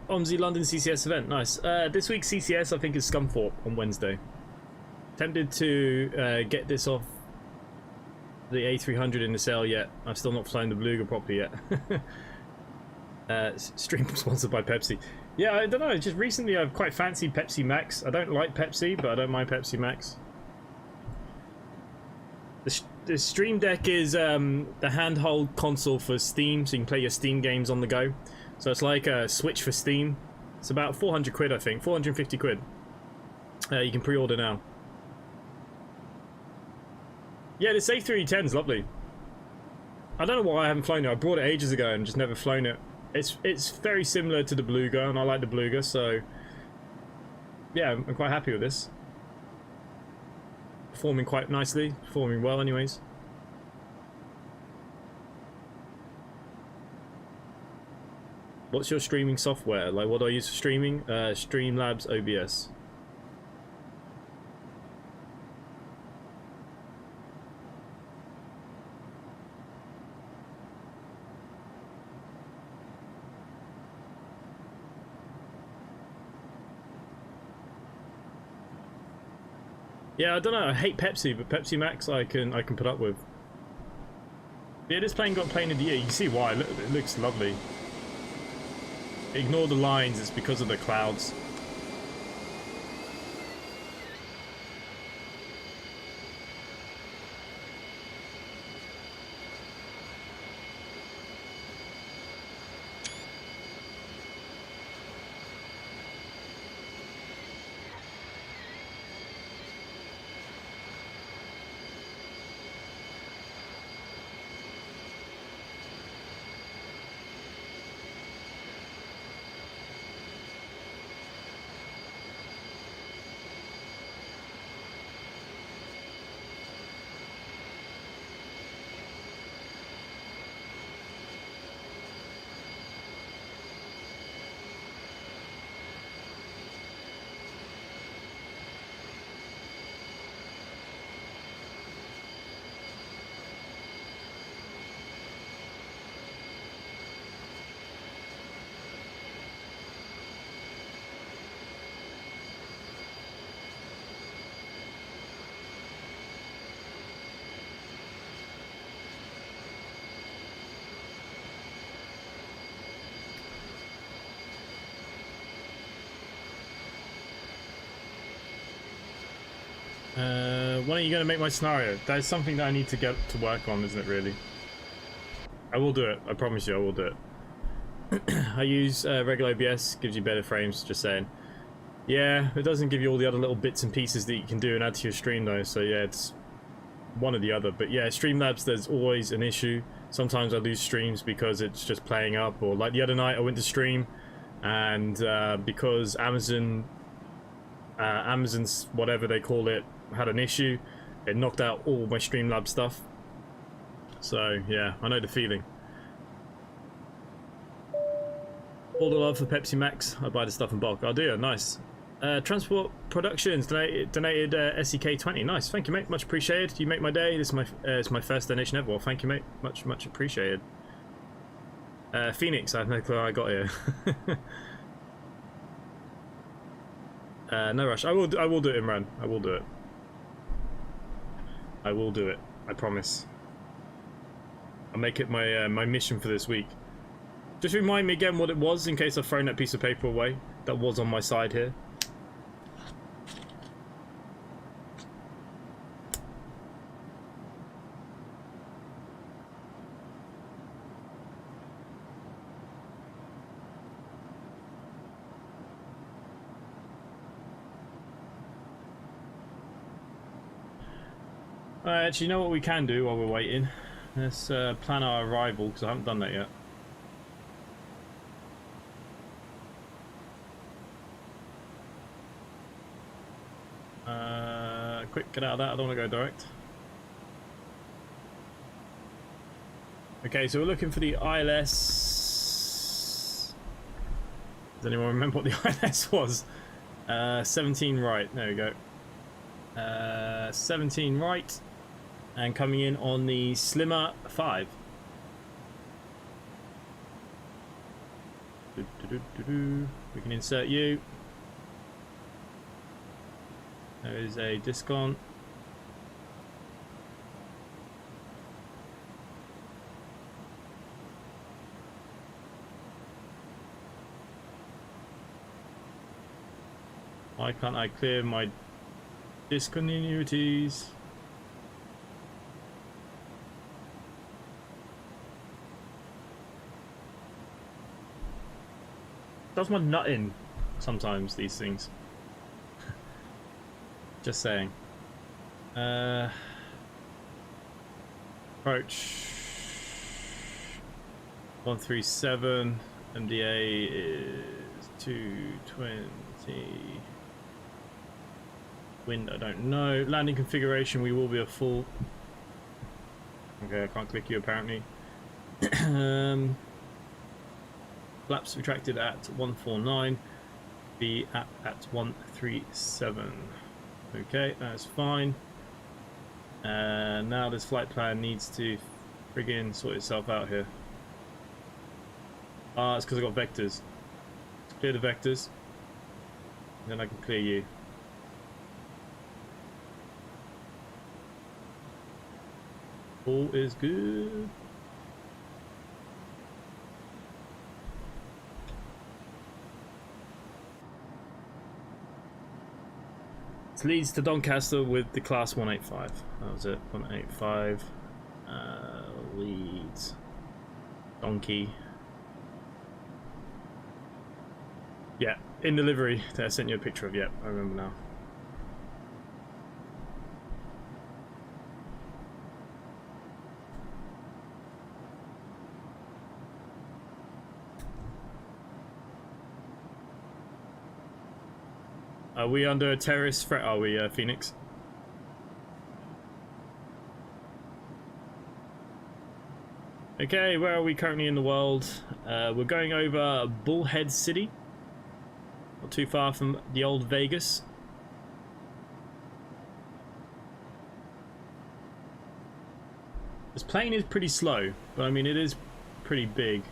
Speaker 1: Omsi London CCS event, nice. This week's CCS I think is Scunthorpe on Wednesday. Tempted to get this off the A300 in the sale yet. I've still not flown the Beluga properly yet. Stream sponsored by Pepsi. Yeah, I don't know, just recently I've quite fancied Pepsi Max. I don't like Pepsi, but I don't mind Pepsi Max. The Stream Deck is the handheld console for Steam, so you can play your Steam games on the go. So it's like a Switch for Steam. It's about 400 quid, I think. 450 quid. You can pre-order now. Yeah, this A310 is lovely. I don't know why I haven't flown it. I brought it ages ago and just never flown it. It's very similar to the Beluga, and I like the Beluga, so... yeah, I'm quite happy with this. Performing quite nicely. Performing well, anyways. What's your streaming software? Like, what do I use for streaming? Streamlabs OBS. Yeah, I don't know. I hate Pepsi, but Pepsi Max I can put up with. Yeah, this plane got plane of the year. You can see why. Look, it looks lovely. Ignore the lines. It's because of the clouds. When are you going to make my scenario? That is something that I need to get to work on, isn't it, really? I will do it. I promise you I will do it. I use regular OBS, gives you better frames, just saying. Yeah, it doesn't give you all the other little bits and pieces that you can do and add to your stream, though, so yeah, it's one or the other. But yeah, Streamlabs, there's always an issue. Sometimes I lose streams because it's just playing up, or like the other night I went to stream, and because Amazon's whatever they call it had an issue, it knocked out all my Streamlabs stuff. So yeah, I know the feeling. All the love for Pepsi Max. I buy the stuff in bulk. Oh dear, nice. Transport Productions donated SEK20. Nice, thank you, mate. Much appreciated. You make my day. This is my it's my first donation ever. Well, thank you, mate. Much appreciated. Phoenix. I have no clue how I got here. No rush. I will do it, Imran. I will do it. I will do it. I promise. I'll make it my my mission for this week. Just remind me again what it was in case I've thrown that piece of paper away that was on my side here. Actually, you know what we can do while we're waiting? Let's plan our arrival, because I haven't done that yet. Quick, get out of that. I don't want to go direct. Okay, so we're looking for the ILS. Does anyone remember what the ILS was? 17 right. There we go. 17 right. And coming in on the Slimmer 5. We can insert you. There is a discount. Why can't I clear my discontinuities? Does my nut in sometimes, these things. Just saying. Approach 137. MDA is 220. Wind, I don't know. Landing configuration, we will be a full. Okay, I can't click you apparently. Flaps retracted at 149. The app at 137. Okay, that's fine. Now this flight plan needs to friggin' sort itself out here. Ah, it's because I got vectors. Let's clear the vectors. Then I can clear you. All is good. This leads to Doncaster with the class 185. That was it. 185. Leads. Donkey. Yeah, in delivery that I sent you a picture of. Yep, I remember now. Are we under a terrorist threat? Are we, Phoenix? Okay, where are we currently in the world? We're going over Bullhead City. Not too far from the old Vegas. This plane is pretty slow, but I mean it is pretty big.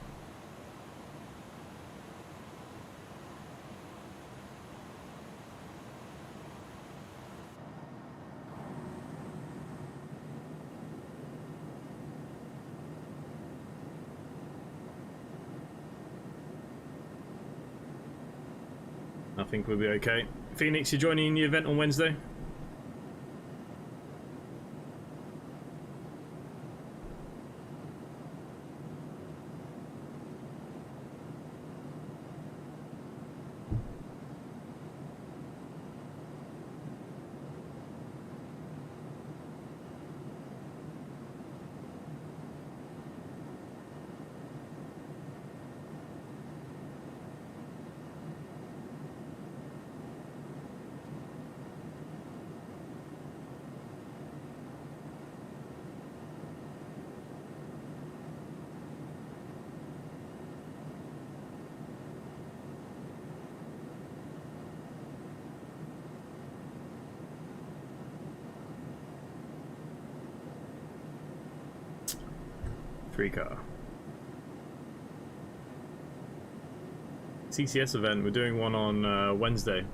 Speaker 1: I think we'll be okay. Phoenix, you're joining the event on Wednesday? Car. CCS event, we're doing one on Wednesday.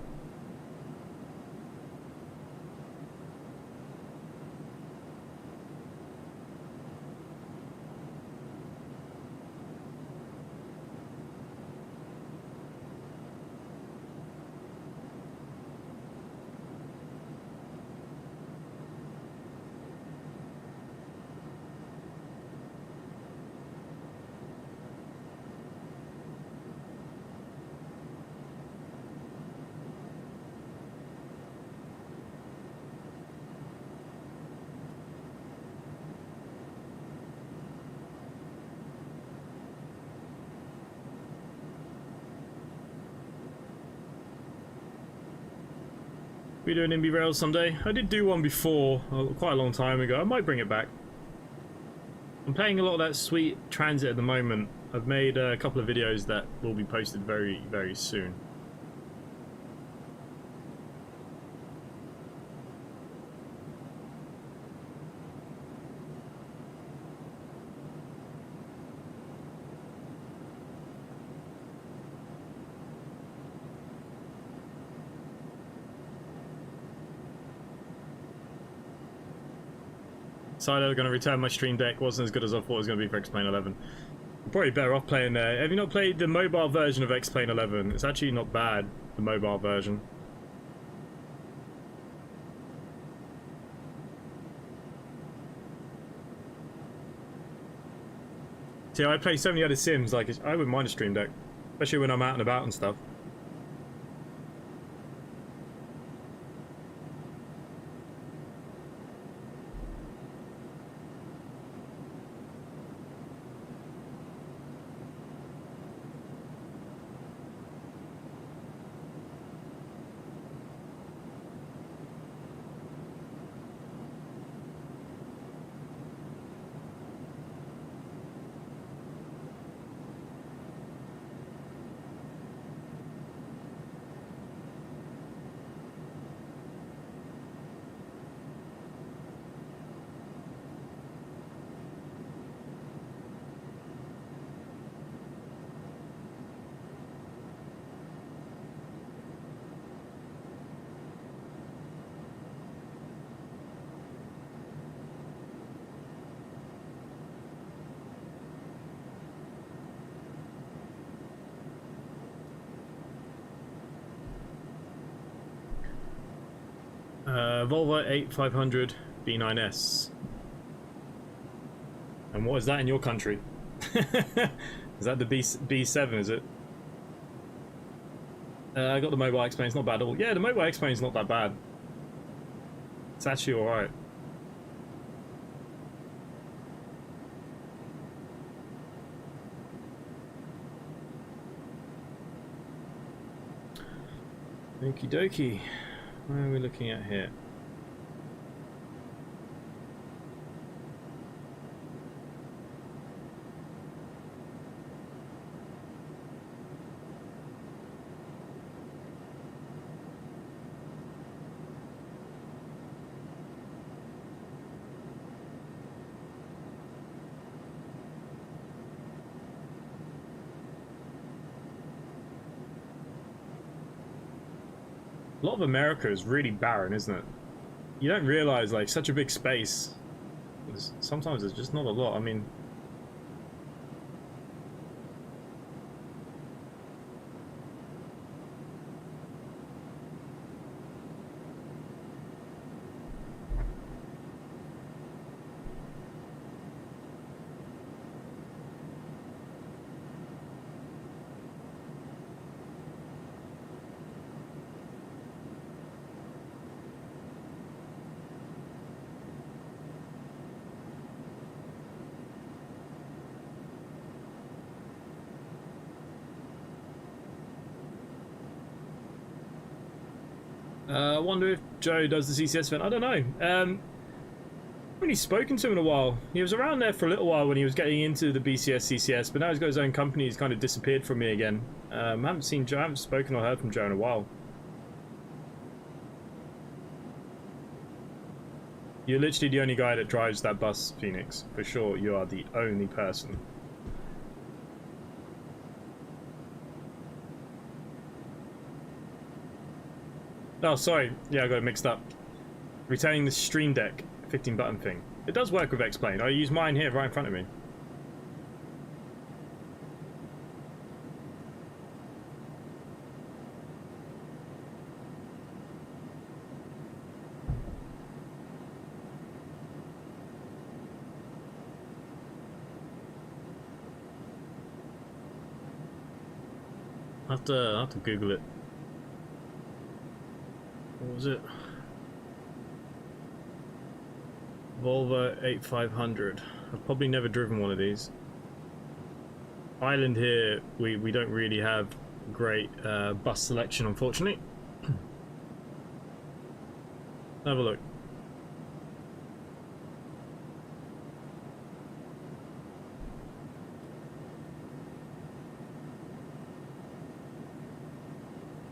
Speaker 1: We do an InB Rails someday. I did do one before, quite a long time ago. I might bring it back. I'm playing a lot of that sweet transit at the moment. I've made a couple of videos that will be posted very, very soon. Decided I was going to return my Stream Deck. Wasn't as good as I thought it was going to be for X-Plane 11. I'm probably better off playing there. Have you not played the mobile version of X-Plane 11? It's actually not bad, the mobile version. See, I play so many other sims, like, I wouldn't mind a Stream Deck. Especially when I'm out and about and stuff. Volvo 8500 B9S. And what is that in your country? Is that the B7, is it? I got the Mobile X-Plane, it's not bad at all. Yeah, the Mobile X-Plane is not that bad. It's actually alright. Okie dokie. What are we looking at here? A lot of America is really barren, isn't it? You don't realize, like, such a big space. Sometimes there's just not a lot. I mean, I wonder if Joe does the CCS event. I don't know. I haven't really spoken to him in a while. He was around there for a little while when he was getting into the BCS, CCS, but now he's got his own company. He's kind of disappeared from me again. I haven't seen Joe. I haven't spoken or heard from Joe in a while. You're literally the only guy that drives that bus, Phoenix. For sure, you are the only person. Oh, sorry. Yeah, I got it mixed up. Retaining the Stream Deck 15-button thing. It does work with X-Plane. I use mine here right in front of me. I'll have to Google it. What was it? Volvo 8500. I've probably never driven one of these. Island here, we don't really have great bus selection, unfortunately. Have a look.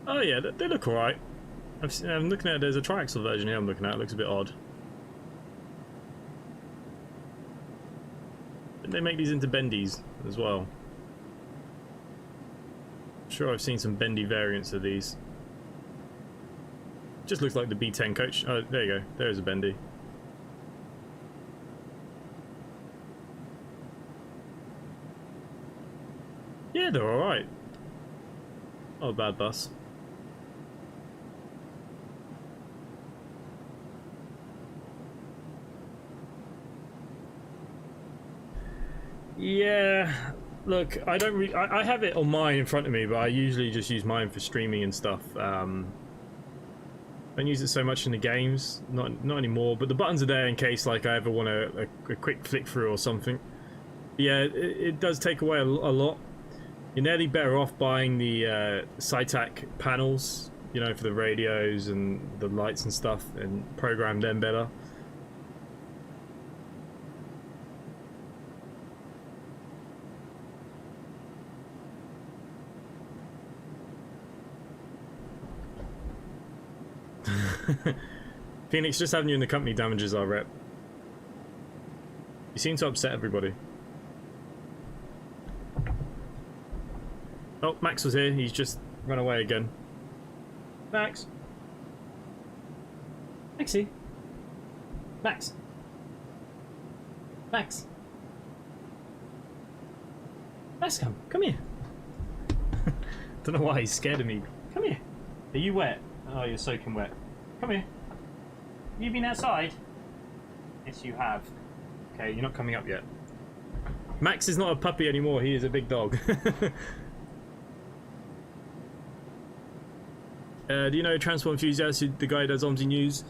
Speaker 1: Oh yeah, they look alright. I'm looking at, there's a triaxle version here I'm looking at, it looks a bit odd. But they make these into bendies as well. I'm sure I've seen some bendy variants of these. Just looks like the B10 coach. Oh, there you go, there's a bendy. Yeah, they're alright. Not a bad bus. Yeah, look, I don't I have it on mine in front of me, but I usually just use mine for streaming and stuff. Don't use it so much in the games, not anymore, but the buttons are there in case like I ever want a quick flick through or something. Yeah, it does take away a lot. You're nearly better off buying the SciTac panels, you know, for the radios and the lights and stuff, and program them better. Phoenix, just having you in the company damages our rep. You seem to upset everybody. Oh, Max was here. He's just run away again. Max. Maxie. Max. Max. Max, come here. Don't know why he's scared of me. Come here. Are you wet? Oh, you're soaking wet. Come here. You been outside? Yes, you have. Okay, you're not coming up yet. Max is not a puppy anymore, he is a big dog. Do you know Transport Enthusiast, the guy who does Omsi News?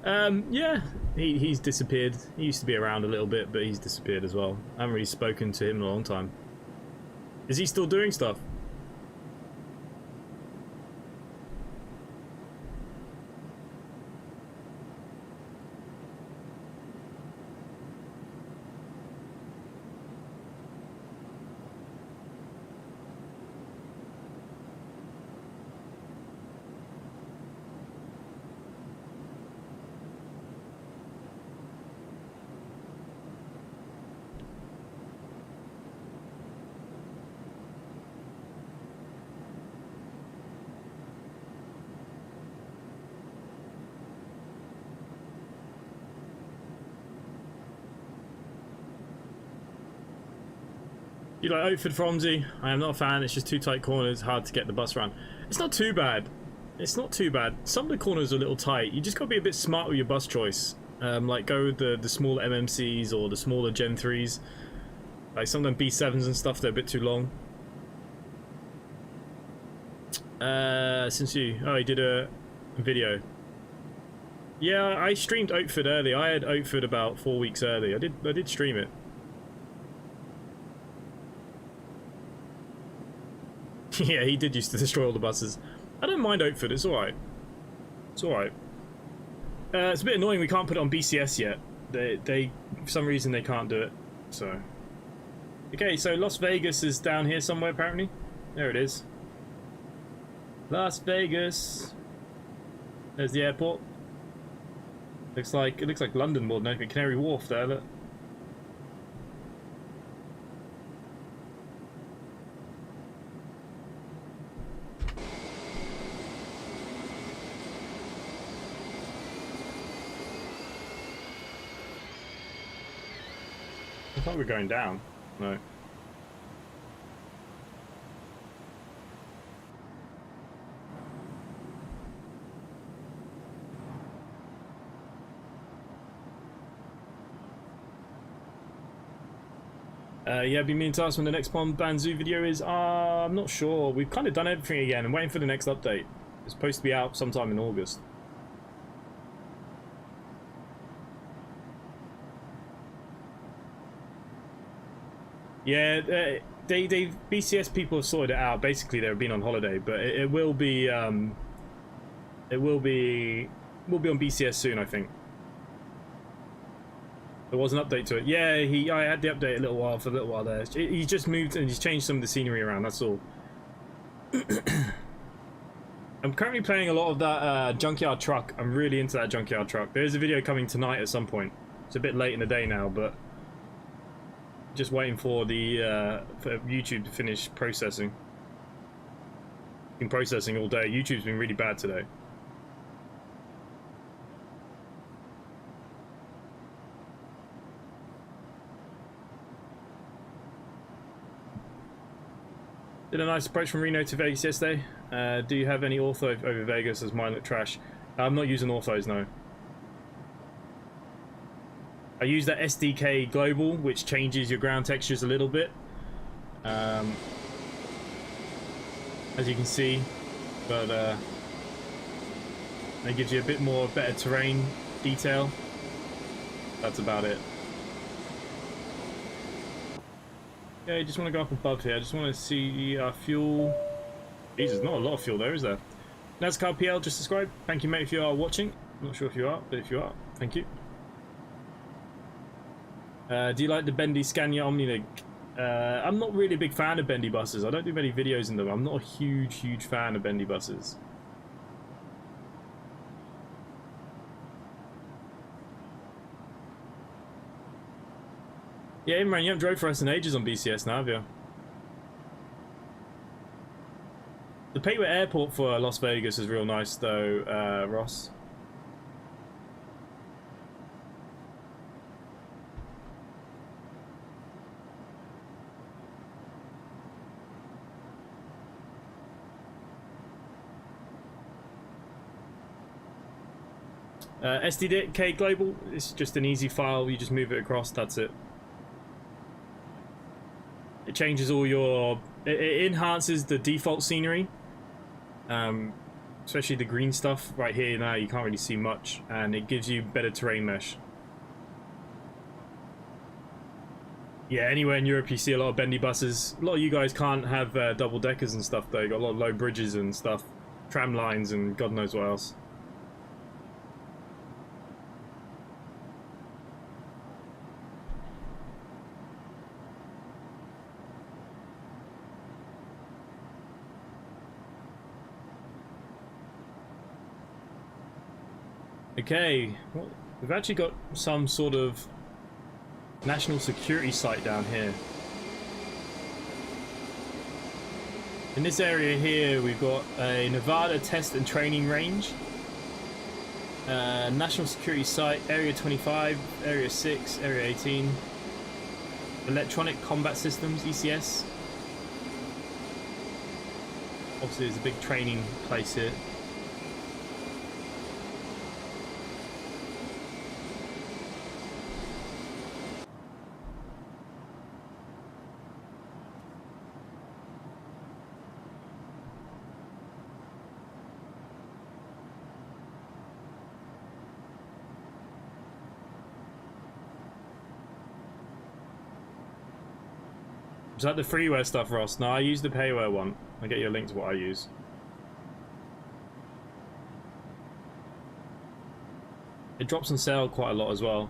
Speaker 1: Yeah, he's disappeared. He used to be around a little bit, but he's disappeared as well. I haven't really spoken to him in a long time. Is he still doing stuff? You like Oatford Fromsy? I am not a fan, it's just too tight corners, hard to get the bus around. It's not too bad. It's not too bad. Some of the corners are a little tight. You just gotta be a bit smart with your bus choice. Like go with the smaller MMCs or the smaller Gen 3s. Like some of them B7s and stuff, they're a bit too long. Since you... Oh, he did a video. Yeah, I streamed Oatford early. I had Oatford about 4 weeks early. I did stream it. Yeah, he did used to destroy all the buses. I don't mind Oatford, it's alright. It's alright. It's a bit annoying we can't put it on BCS yet. They for some reason they can't do it, so... Okay, so Las Vegas is down here somewhere apparently. There it is. Las Vegas. There's the airport. It looks like London more than anything. Canary Wharf there, look. I thought we were going down. No. Yeah, be meaning to ask when the next Banzoo video is. I'm not sure. We've kind of done everything again. I'm waiting for the next update. It's supposed to be out sometime in August. Yeah, they BCS people have sorted it out. Basically, they've been on holiday, but it will be on BCS soon, I think. There was an update to it. Yeah, I had the update for a little while there. He just moved and he's changed some of the scenery around. That's all. I'm currently playing a lot of that Junkyard Truck. I'm really into that Junkyard Truck. There is a video coming tonight at some point. It's a bit late in the day now, but just waiting for the for YouTube to finish processing. Been processing all day. YouTube's been really bad today. Did a nice approach from Reno to Vegas yesterday. Do you have any ortho over Vegas as mine look trash? I'm not using orthos, no. I use that SDK Global, which changes your ground textures a little bit. As you can see. But it gives you a bit more better terrain detail. That's about it. Yeah, I just want to go up above here. I just want to see fuel. Jesus, not a lot of fuel there, is there? NASCAR PL, just subscribe. Thank you, mate, if you are watching. I'm not sure if you are, but if you are, thank you. Do you like the bendy Scania Omnilink? I'm not really a big fan of bendy buses. I don't do many videos in them. I'm not a huge fan of bendy buses. Yeah, Imran, you haven't drove for us in ages on BCS now, have you? The Payway Airport for Las Vegas is real nice, though, Ross. SDK global, it's just an easy file, you just move it across, that's it. It changes all your... It enhances the default scenery. Especially the green stuff right here now, you can't really see much, and it gives you better terrain mesh. Yeah, anywhere in Europe you see a lot of bendy buses. A lot of you guys can't have double deckers and stuff though, you got a lot of low bridges and stuff. Tram lines and God knows what else. Okay, well, we've actually got some sort of national security site down here. In this area here, we've got a Nevada test and training range, national security site, area 25, area 6, area 18, electronic combat systems, ECS. Obviously, there's a big training place here. Is that the freeware stuff, Ross? No, I use the payware one. I'll get you a link to what I use. It drops on sale quite a lot as well.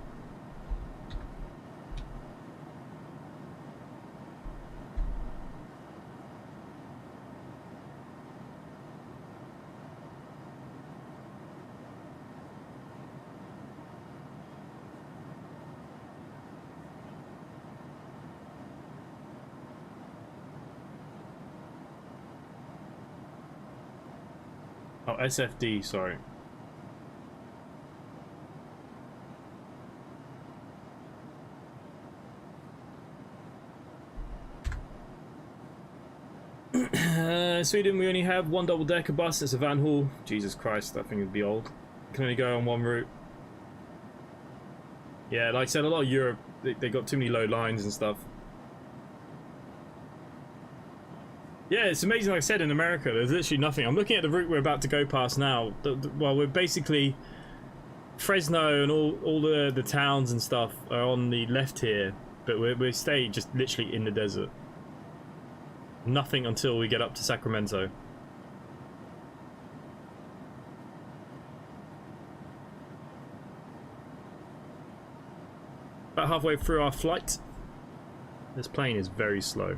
Speaker 1: Oh, SFD, sorry. Sweden, we only have one double-decker bus. It's a van haul. Jesus Christ, that thing would be old. Can only go on one route. Yeah, like I said, a lot of Europe, they got too many low lines and stuff. Yeah, it's amazing, like I said, in America, there's literally nothing. I'm looking at the route we're about to go past now. Well, we're basically... Fresno and all the towns and stuff are on the left here, but we stay just literally in the desert. Nothing until we get up to Sacramento. About halfway through our flight. This plane is very slow.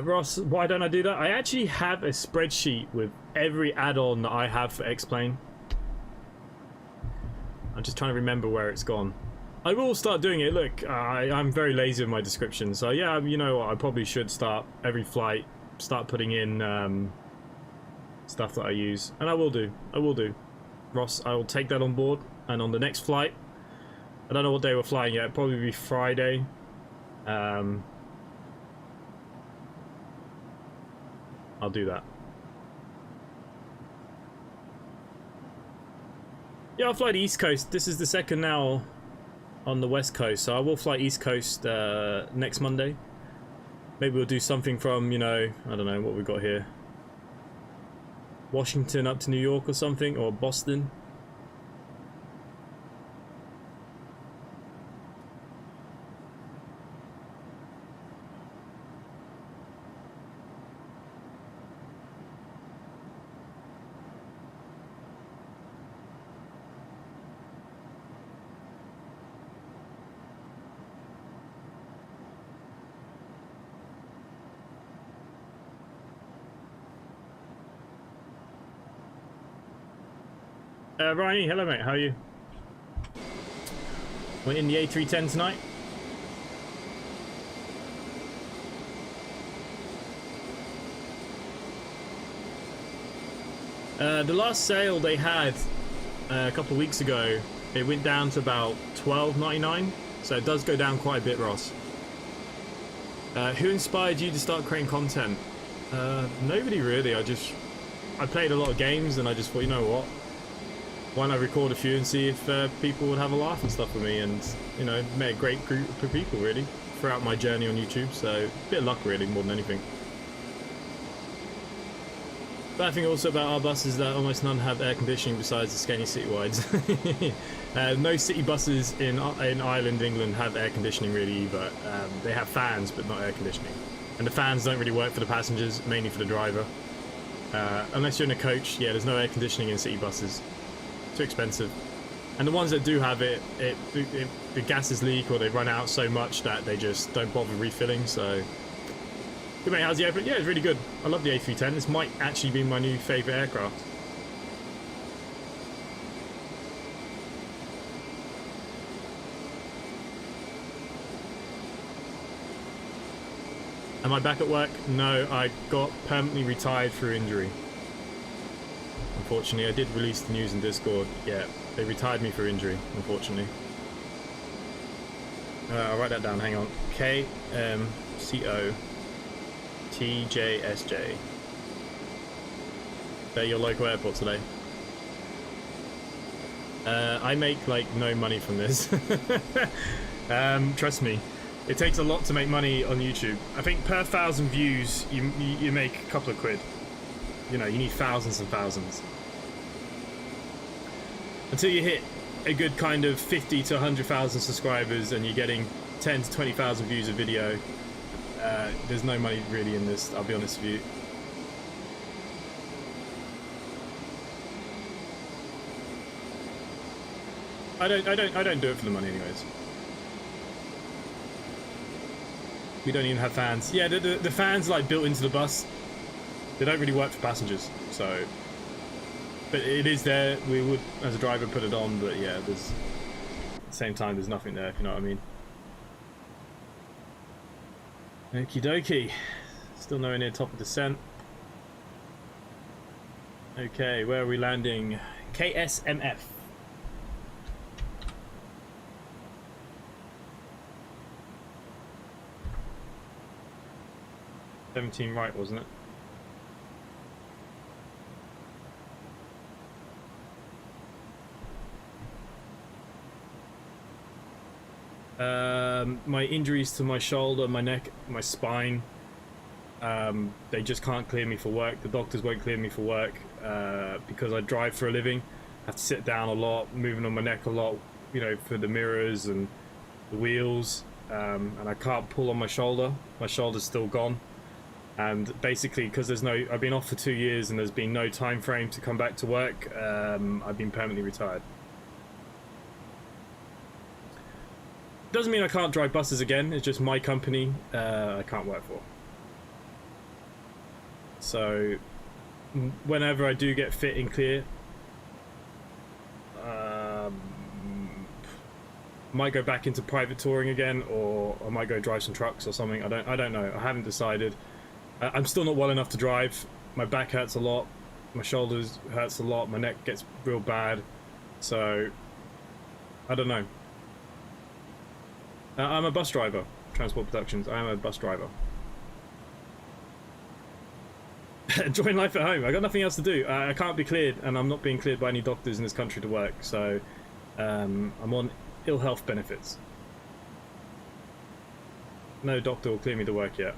Speaker 1: Ross, why don't I do that? I actually have a spreadsheet with every add-on that I have for X-Plane. I'm just trying to remember where it's gone. I will start doing it. Look, I'm very lazy with my description, so yeah, you know what, I probably should start every flight, start putting in stuff that I use, and I will do. Ross, I will take that on board, and on the next flight, I don't know what day we're flying yet, it'll probably be Friday. I'll do that. Yeah, I'll fly the East Coast. This is the second now on the West Coast, so I will fly East Coast next Monday. Maybe we'll do something from, you know, I don't know what we've got here. Washington up to New York or something, or Boston. Ryan, hello mate, how are you? We're in the A310 tonight. The last sale they had a couple of weeks ago, it went down to about $12.99, so it does go down quite a bit, Ross. Who inspired you to start creating content? Nobody really. I played a lot of games and I just thought, you know what, why not record a few and see if people would have a laugh and stuff with me, and you know, met a great group of people really throughout my journey on YouTube, so a bit of luck really more than anything. Bad thing also about our buses is that almost none have air conditioning besides the Scania Citywides. No city buses in Ireland, England have air conditioning really either. They have fans but not air conditioning. And the fans don't really work for the passengers, mainly for the driver. Unless you're in a coach, yeah, there's no air conditioning in city buses. Too expensive. And the ones that do have it, the gases leak or they run out so much that they just don't bother refilling, so... Good mate, how's the airplane? Yeah, it's really good. I love the A310. This might actually be my new favourite aircraft. Am I back at work? No, I got permanently retired through injury. Unfortunately, I did release the news in Discord. Yeah, they retired me for injury, unfortunately. I'll write that down, hang on. KMCO TJSJ. They're your local airport today. I make like no money from this. Trust me, it takes a lot to make money on YouTube. I think per 1,000 views you make a couple of quid. You know, you need thousands and thousands. Until you hit a good kind of 50 to 100,000 subscribers and you're getting 10 to 20,000 views a video, there's no money really in this, I'll be honest with you. I don't do it for the money anyways. We don't even have fans. Yeah, the fans like built into the bus. They don't really work for passengers, so. But it is there. We would, as a driver, put it on. But yeah, there's at the same time there's nothing there. If you know what I mean. Okie dokie. Still nowhere near top of descent. Okay, where are we landing? KSMF. $17 right, wasn't it? My injuries to my shoulder, my neck, my spine, they just can't clear me for work. The doctors won't clear me for work because I drive for a living. I have to sit down a lot, moving on my neck a lot, you know, for the mirrors and the wheels, and I can't pull on my shoulder. My shoulder's still gone. And basically, because I've been off for 2 years and there's been no time frame to come back to work, I've been permanently retired. Doesn't mean I can't drive buses again, it's just my company I can't work for. So, whenever I do get fit and clear, might go back into private touring again, or I might go drive some trucks or something. I don't know, I haven't decided. I'm still not well enough to drive. My back hurts a lot, my shoulders hurts a lot, my neck gets real bad, so I don't know. I'm a bus driver, Transport Productions. I am a bus driver. Join life at home. I got nothing else to do. I can't be cleared, and I'm not being cleared by any doctors in this country to work, so I'm on ill health benefits. No doctor will clear me to work yet.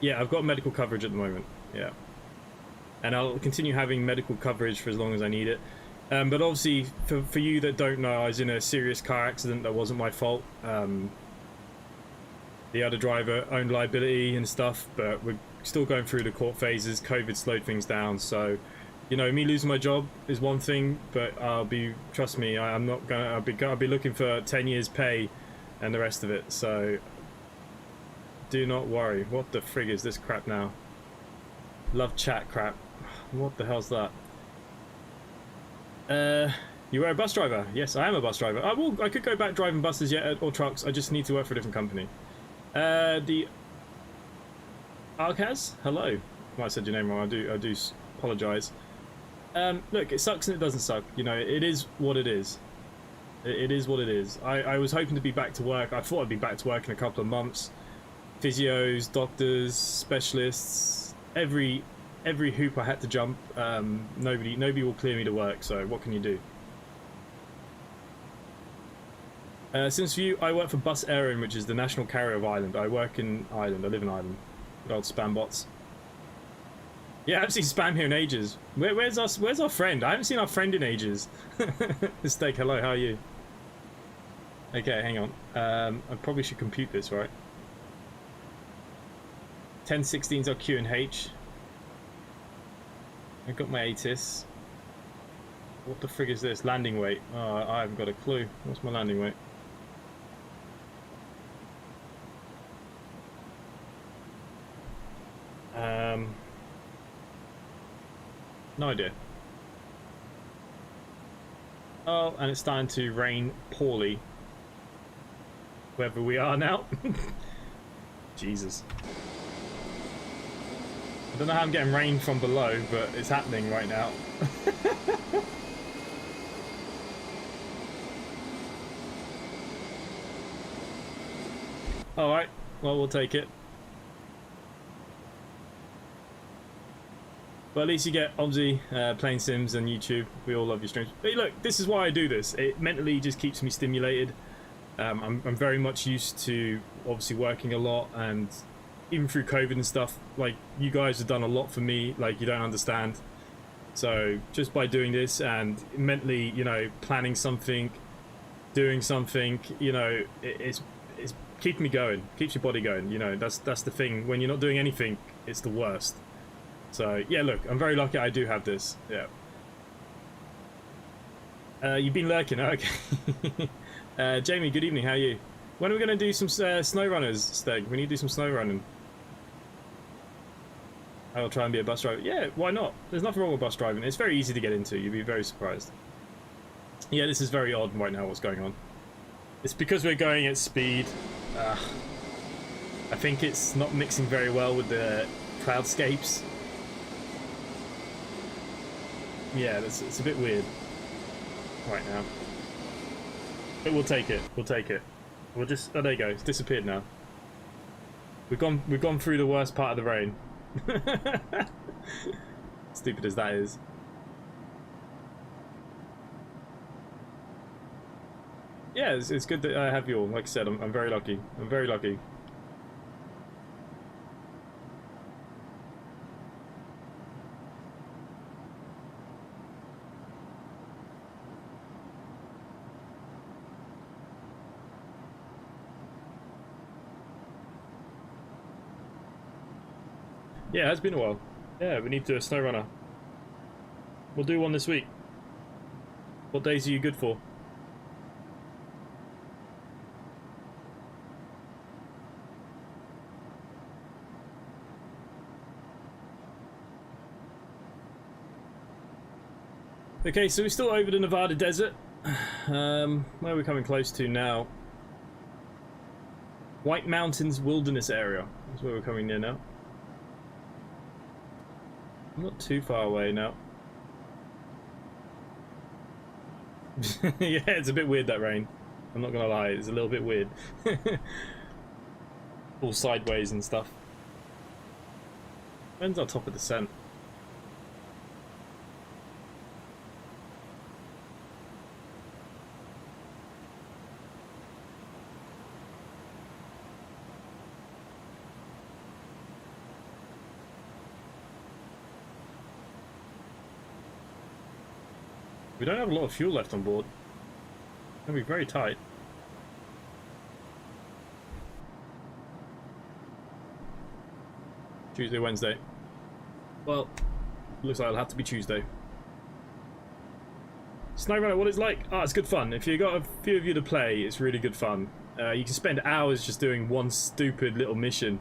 Speaker 1: Yeah, I've got medical coverage at the moment, yeah. And I'll continue having medical coverage for as long as I need it. But obviously, for you that don't know, I was in a serious car accident that wasn't my fault. The other driver owned liability and stuff, but we're still going through the court phases. COVID slowed things down, so, you know, me losing my job is one thing, but trust me, I'm not gonna, I'll be looking for 10 years pay and the rest of it, so do not worry. What the frig is this crap now? Love chat crap. What the hell's that? You were a bus driver? Yes, I am a bus driver. I could go back driving buses yet or trucks. I just need to work for a different company. The Arcaz? Hello. I might have said your name wrong. I do apologise. Look, it sucks and it doesn't suck. You know, it is what it is. It is what it is. I was hoping to be back to work. I thought I'd be back to work in a couple of months. Physios, doctors, specialists, every hoop I had to jump. Nobody will clear me to work. So what can you do? Since for you, I work for Bus Aeron, which is the national carrier of Ireland. I work in Ireland. I live in Ireland. Good old spam bots. Yeah, I haven't seen spam here in ages. Where's our friend? I haven't seen our friend in ages. Steak, hello, how are you? Okay, hang on. I probably should compute this, right? 1016s are Q and H. I got my ATIS. What the frig is this? Landing weight. Oh, I haven't got a clue. What's my landing weight? No idea. Oh, and it's starting to rain poorly. Wherever we are now. Jesus. I don't know how I'm getting rain from below, but it's happening right now. Alright, well, we'll take it. But at least you get Omsi playing Sims and YouTube. We all love your streams. Hey, look, this is why I do this. It mentally just keeps me stimulated. I'm very much used to obviously working a lot, and even through COVID and stuff, like, you guys have done a lot for me, like, you don't understand. So just by doing this and mentally, you know, planning something, doing something, you know, it's keeping me going, keeps your body going. You know, that's the thing. When you're not doing anything, it's the worst. So yeah, look, I'm very lucky I do have this. Yeah. You've been lurking, okay. Jamie, good evening, how are you? When are we going to do some snow runners, Steg? We need to do some snow running. I'll try and be a bus driver. Yeah, why not? There's nothing wrong with bus driving. It's very easy to get into. You'd be very surprised. Yeah, this is very odd right now, what's going on. It's because we're going at speed. I think it's not mixing very well with the cloudscapes. Yeah, it's a bit weird right now. But we'll take it. We'll take it. We'll just... Oh, there you go. It's disappeared now. We've gone through the worst part of the rain. Stupid as that is. Yeah, it's good that I have you all. Like I said, I'm very lucky. I'm very lucky. Yeah, it has been a while. Yeah, we need to do a snow runner. We'll do one this week. What days are you good for? Okay, so we're still over the Nevada desert. Where are we coming close to now? White Mountains Wilderness area. That's where we're coming near now. Not too far away now. Yeah, it's a bit weird, that rain. I'm not gonna lie, it's a little bit weird. All sideways and stuff. When's our top of descent? We don't have a lot of fuel left on board. It's gonna be very tight. Tuesday, Wednesday. Well, looks like it'll have to be Tuesday. SnowRunner, what it's like? Oh, it's good fun. If you got a few of you to play, it's really good fun. You can spend hours just doing one stupid little mission.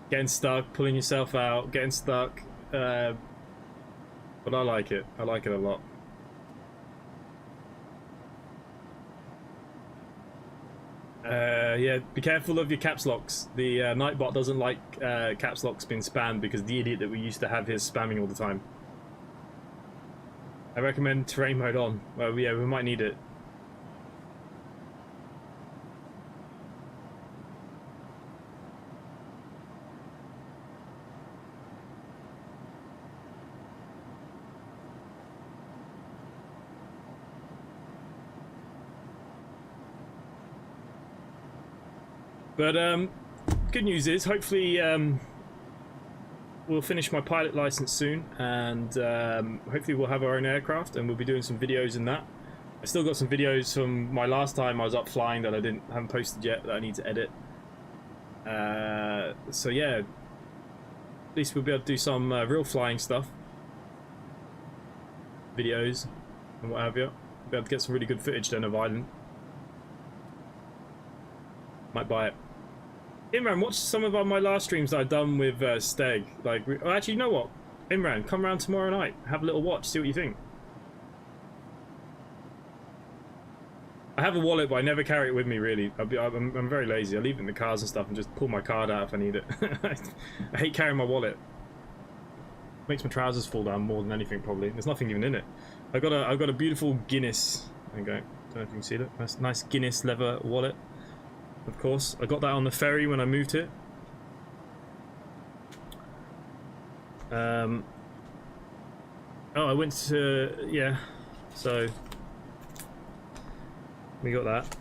Speaker 1: Getting stuck, pulling yourself out, getting stuck, but I like it. I like it a lot. Yeah, be careful of your caps locks. The Nightbot doesn't like caps locks being spammed because the idiot that we used to have is spamming all the time. I recommend terrain mode on. Well, yeah, we might need it. But good news is, hopefully we'll finish my pilot license soon, and hopefully we'll have our own aircraft, and we'll be doing some videos in that. I still got some videos from my last time I was up flying that I haven't posted yet that I need to edit. So yeah, at least we'll be able to do some real flying stuff, videos, and what have you. We'll be able to get some really good footage then of Island. Might buy it. Imran, watch some of my last streams that I've done with Steg. Like, oh, actually, you know what? Imran, come around tomorrow night. Have a little watch, see what you think. I have a wallet, but I never carry it with me, really. I'm very lazy. I leave it in the cars and stuff and just pull my card out if I need it. I hate carrying my wallet. Makes my trousers fall down more than anything, probably. There's nothing even in it. I've got a beautiful Guinness. There you go. Don't know if you can see that. Nice Guinness leather wallet. Of course, I got that on the ferry when I moved here. Oh, I went to, yeah, so we got that.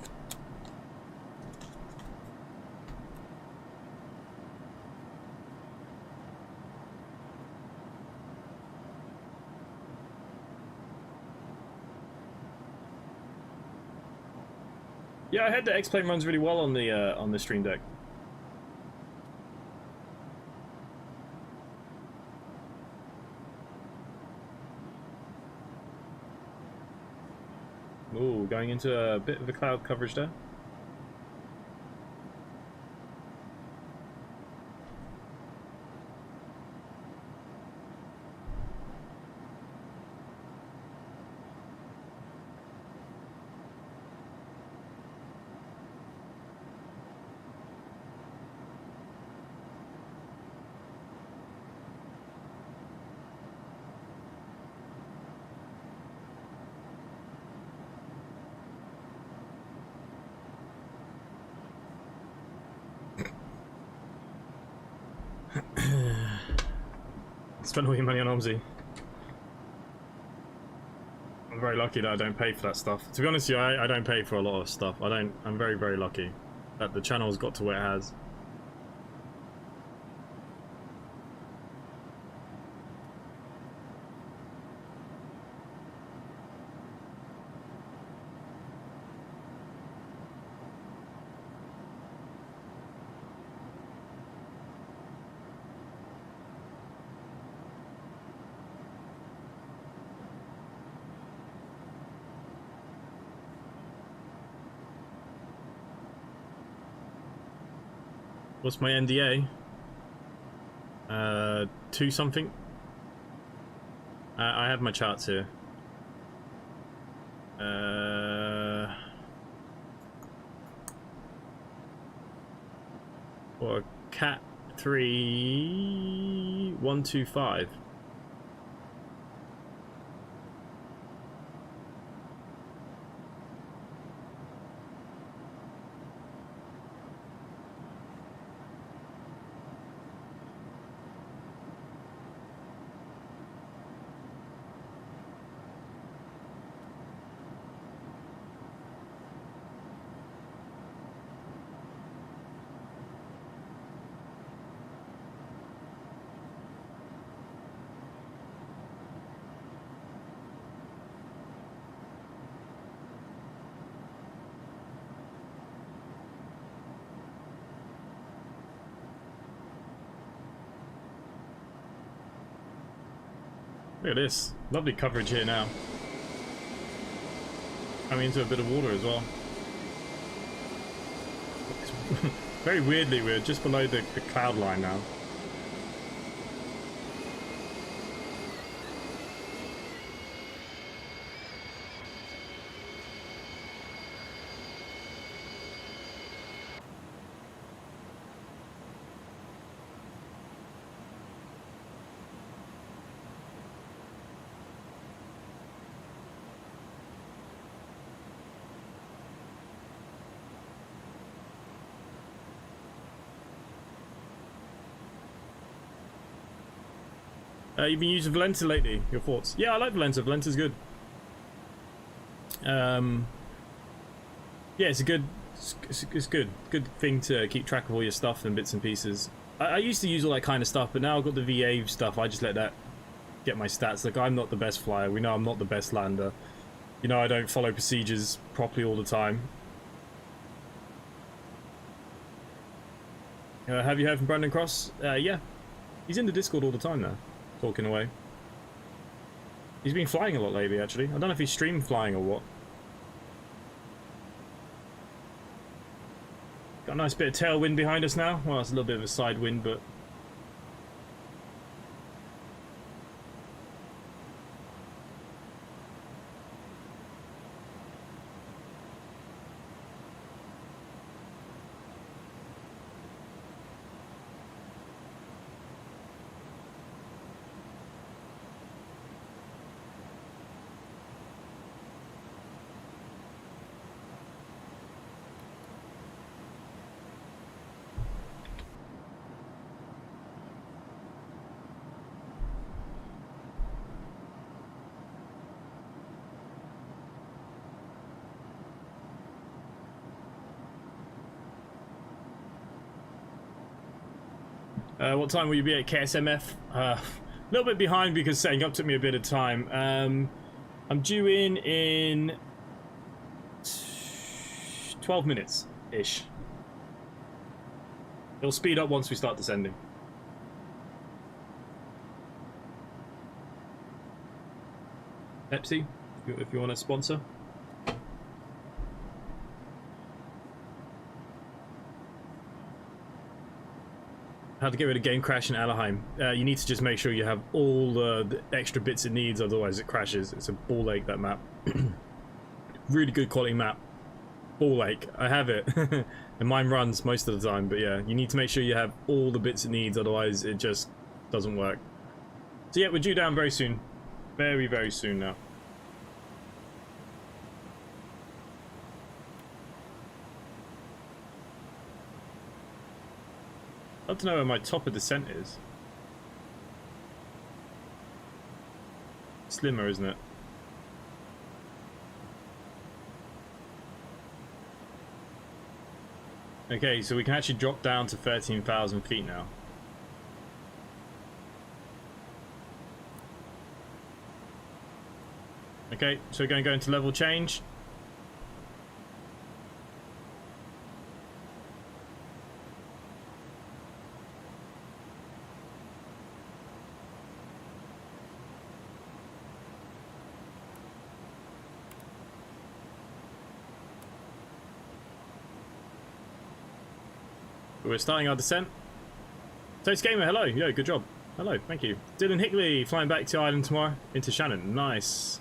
Speaker 1: Yeah, I heard the X-Plane runs really well on the Stream Deck. Ooh, going into a bit of a cloud coverage there. Spend all your money on Omsi. I'm very lucky that I don't pay for that stuff. To be honest with you, I don't pay for a lot of stuff. I'm very, very lucky that the channel's got to where it has. What's my NDA? 2 something. I have my charts here. Or Cat 3125. Look at this. Lovely coverage here now. Coming into a bit of water as well. Very weirdly, we're just below the cloud line now. You've been using Valenta lately. Your thoughts? Yeah, I like Valenta. Valenta's good. Yeah, it's a good. It's good thing to keep track of all your stuff and bits and pieces. I used to use all that kind of stuff, but now I've got the VA stuff. I just let that get my stats. Like, I'm not the best flyer. We know I'm not the best lander. You know, I don't follow procedures properly all the time. Have you heard from Brandon Cross? Yeah. He's in the Discord all the time now, talking away. He's been flying a lot lately, actually. I don't know if he's stream flying or what. Got a nice bit of tailwind behind us now. Well, it's a little bit of a side wind, but... what time will you be at KSMF? A little bit behind because setting up took me a bit of time. I'm due in 12 minutes-ish. It'll speed up once we start descending. Pepsi, if you want to sponsor. How to get rid of game crash in Anaheim. You need to just make sure you have all the extra bits it needs, otherwise it crashes. It's a ball ache, that map. Really good quality map. Ball ache. I have it. And mine runs most of the time, but yeah, you need to make sure you have all the bits it needs, otherwise it just doesn't work. So yeah, we're due down very soon. Very, very soon now. I'd love to know where my top of descent is. Slimmer, isn't it? Okay, so we can actually drop down to 13,000 feet now. Okay, so we're going to go into level change. We're starting our descent. KSMF, hello. Yo, good job. Hello, thank you. Dylan Hickley, flying back to Ireland tomorrow, into Shannon. Nice.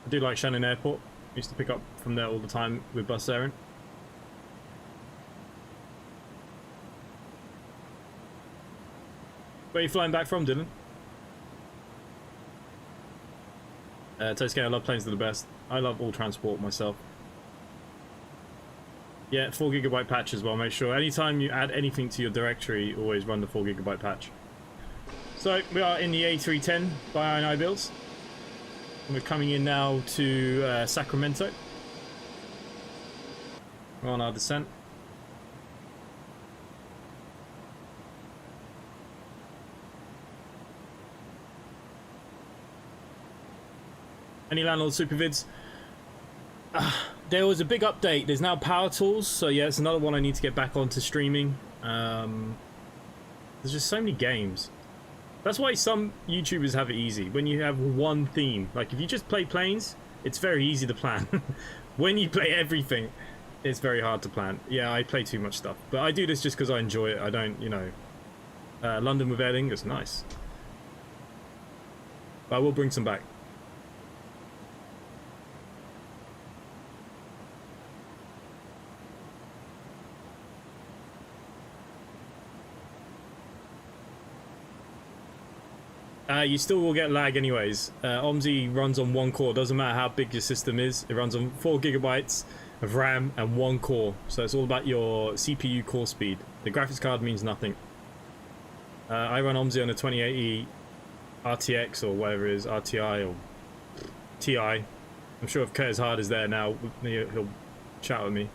Speaker 1: I do like Shannon Airport. Used to pick up from there all the time with bus Aaron. Where are you flying back from, Dylan? KSMF, I love planes, they're the best. I love all transport myself. Yeah, 4GB patch as well, make sure. Anytime you add anything to your directory, always run the 4GB patch. So, we are in the A310 by IniBuilds. And we're coming in now to Sacramento. We're on our descent. Any landlord supervids? There was a big update. There's now power tools, so yeah, it's another one I need to get back onto streaming. There's just so many games. That's why some YouTubers have it easy. When you have one theme, like if you just play planes, it's very easy to plan. When you play everything, it's very hard to plan. Yeah, I play too much stuff, but I do this just because I enjoy it. I don't, you know. London with Aer Lingus, nice. But I will bring some back. You still will get lag anyways. Omsi runs on one core. Doesn't matter how big your system is. It runs on 4GB of RAM and one core. So it's all about your CPU core speed. The graphics card means nothing. I run Omsi on a 28E RTX or whatever it is, RTI or TI. I'm sure if Curtis Hard is there now, he'll chat with me.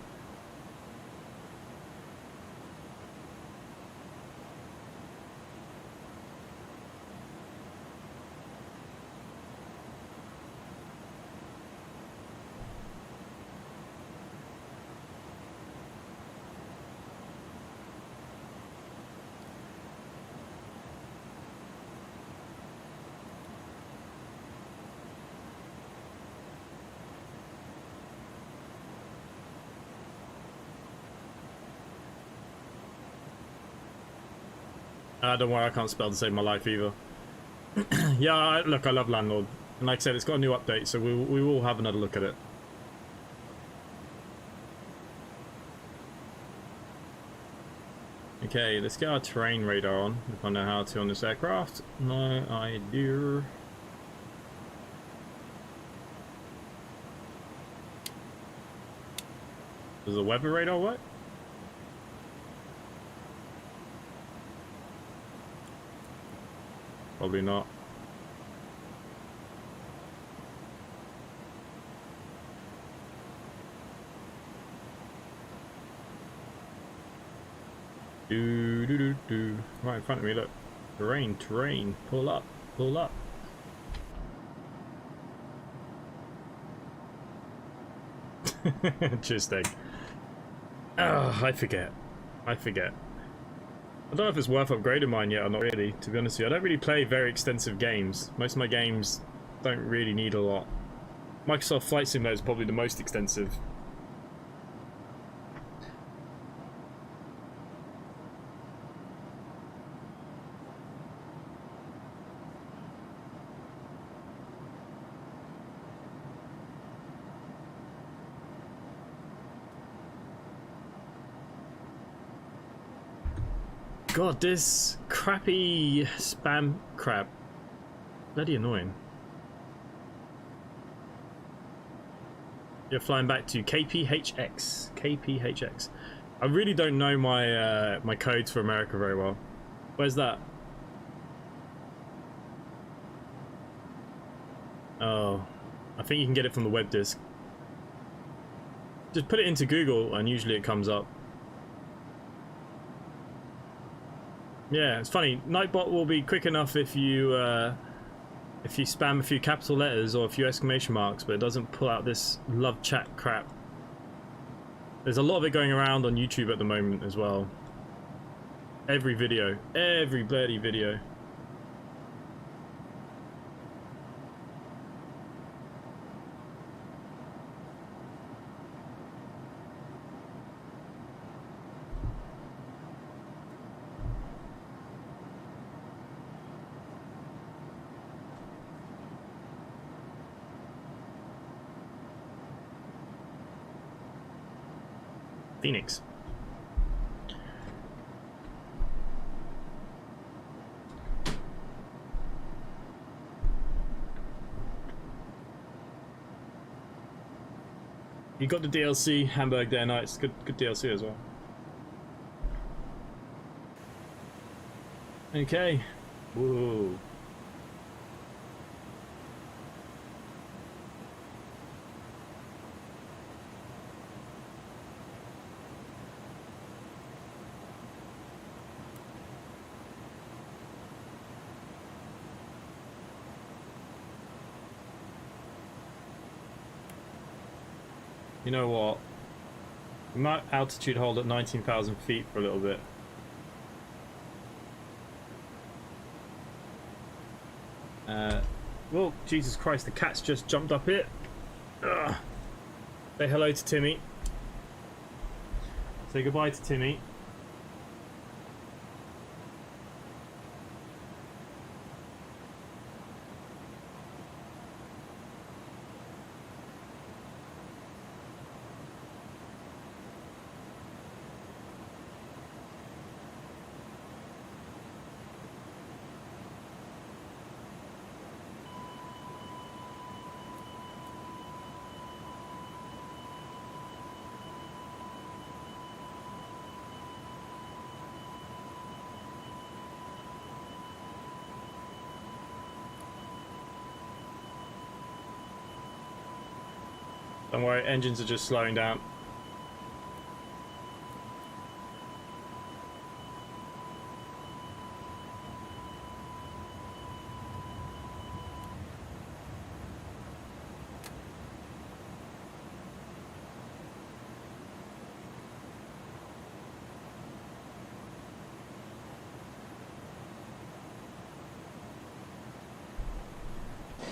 Speaker 1: Don't worry, I can't spell to save my life either. Yeah, look, I love Landlord. And like I said, it's got a new update, so we will have another look at it. Okay, let's get our terrain radar on, if I know how to on this aircraft. No idea. Does the weather radar work? Probably not. Do. Right in front of me, look. Terrain. Pull up. Cheers, Dave. Oh, I forget. I don't know if it's worth upgrading mine yet or not really, to be honest with you. I don't really play very extensive games. Most of my games don't really need a lot. Microsoft Flight Simulator is probably the most extensive. God, this crappy spam crap. Bloody annoying. You're flying back to KPHX. KPHX. I really don't know my my codes for America very well. Where's that? Oh, I think you can get it from the web disk. Just put it into Google and usually it comes up. Yeah, it's funny. Nightbot will be quick enough if you spam a few capital letters or a few exclamation marks, but it doesn't pull out this love chat crap. There's a lot of it going around on YouTube at the moment as well. Every bloody video. Phoenix. You got the DLC, Hamburg Day and Night. It's good DLC as well. Okay. Whoa. You know what? We might altitude hold at 19,000 feet for a little bit. Well, Jesus Christ, the cat's just jumped up here. Ugh. Say hello to Timmy. Say goodbye to Timmy. Don't worry, engines are just slowing down.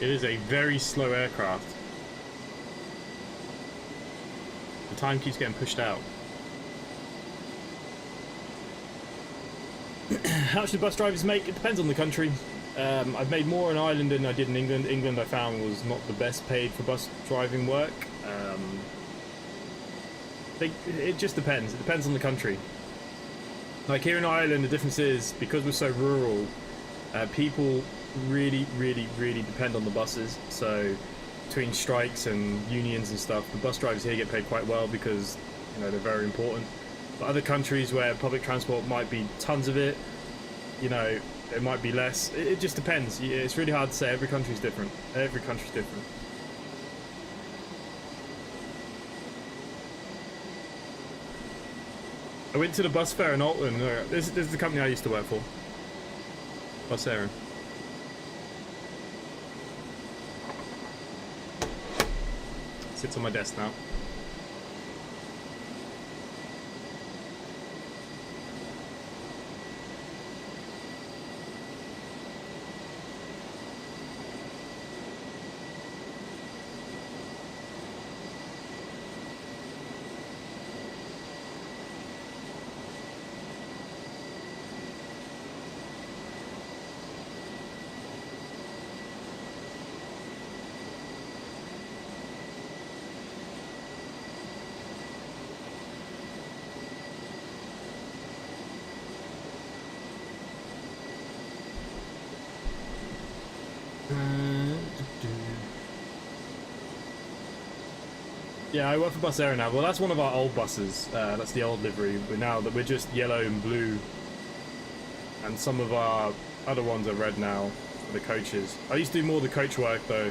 Speaker 1: It is a very slow aircraft. The time keeps getting pushed out. How much do bus drivers make? It depends on the country. I've made more in Ireland than I did in England. England, I found, was not the best paid for bus driving work. It just depends. It depends on the country. Like here in Ireland, the difference is, because we're so rural, people really depend on the buses. So between strikes and unions and stuff, the bus drivers here get paid quite well because, you know, they're very important. But other countries where public transport might be tons of it, you know, it might be less. It just depends. It's really hard to say. Every country's different. Every country's different. I went to the bus fair in Alton. This is the company I used to work for. Bus Aaron. Sits on my desk now. Yeah, I work for Bus Air now. Well, that's one of our old buses. That's the old livery. But now that we're just yellow and blue, and some of our other ones are red now for the coaches. I used to do more of the coach work though.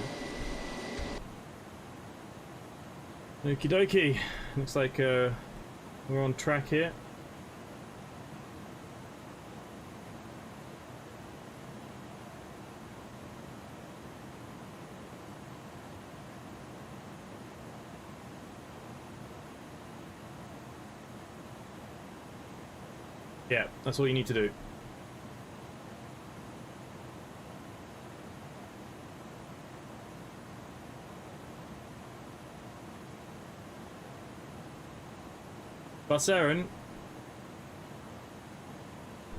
Speaker 1: Okie dokie. Looks like we're on track here. Yeah, that's all you need to do. Bus Aaron,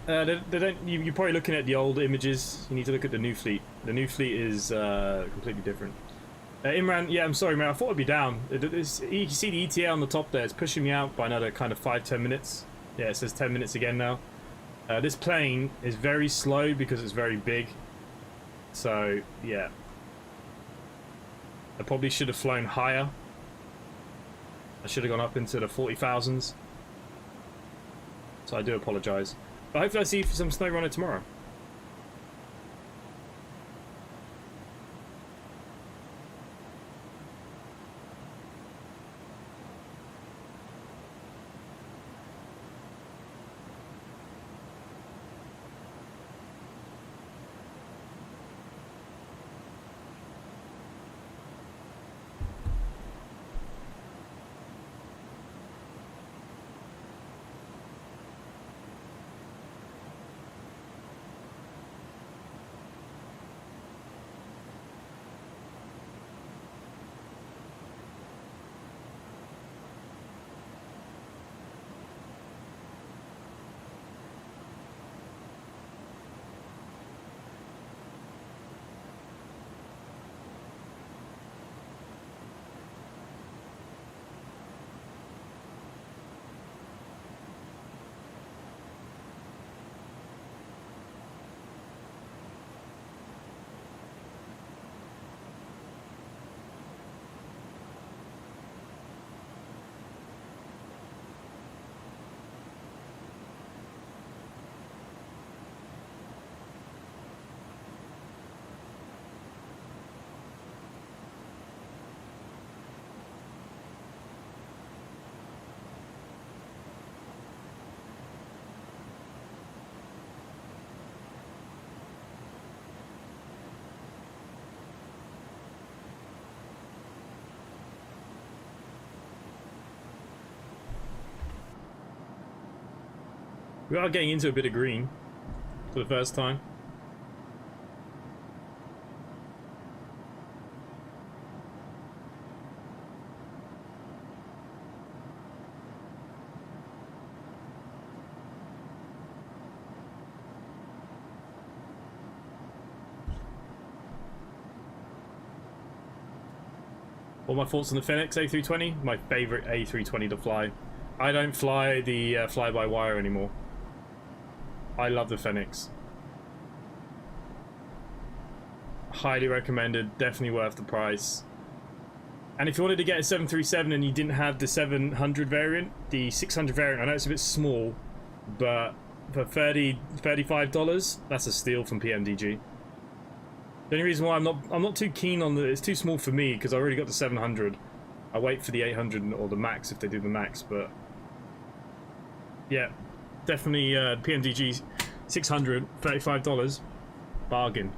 Speaker 1: they don't. You're probably looking at the old images. You need to look at the new fleet. The new fleet is completely different. Imran, yeah, I'm sorry, man. I thought I'd be down. You see the ETA on the top there. It's pushing me out by another kind of 5-10 minutes. Yeah, it says 10 minutes again now. This plane is very slow because it's very big. So, yeah. I probably should have flown higher. I should have gone up into the 40,000s. So I do apologise. But hopefully I see some snow runner tomorrow. We are getting into a bit of green for the first time. What are my thoughts on the Fenix A320? My favourite A320 to fly. I don't fly the fly-by-wire anymore. I love the Fenix. Highly recommended, definitely worth the price. And if you wanted to get a 737 and you didn't have the 700 variant, the 600 variant, I know it's a bit small, but for $35, that's a steal from PMDG. The only reason why I'm not too keen on it's too small for me because I already got the 700. I wait for the 800 or the max if they do the max, but yeah, definitely PMDG 600, $35, bargain.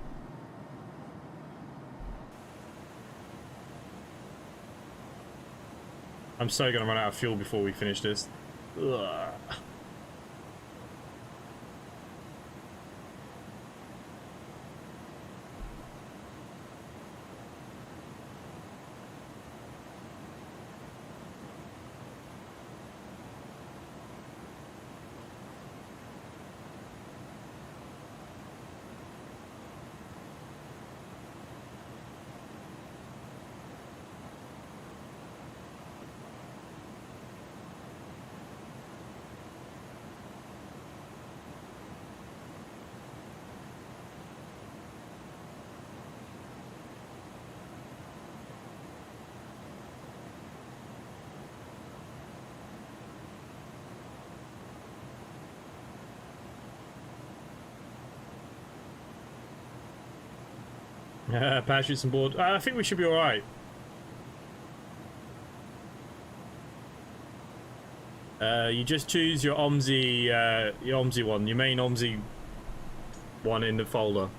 Speaker 1: I'm so gonna run out of fuel before we finish this. Ugh. Parachutes on board. I think we should be alright. You just choose your Omsi one, your main Omsi one in the folder.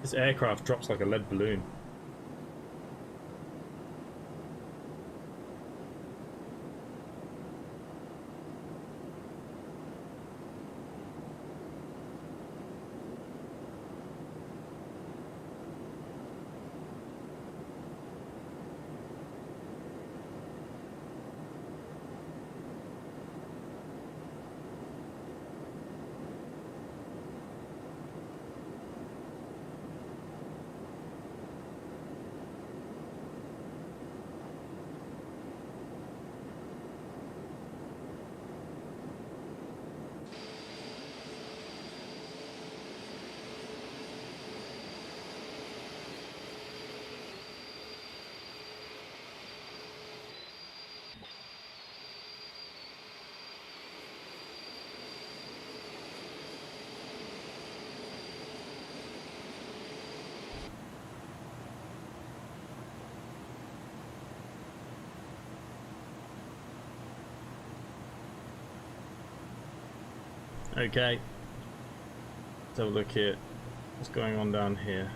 Speaker 1: This aircraft drops like a lead balloon. Okay, let's have a look here. What's going on down here?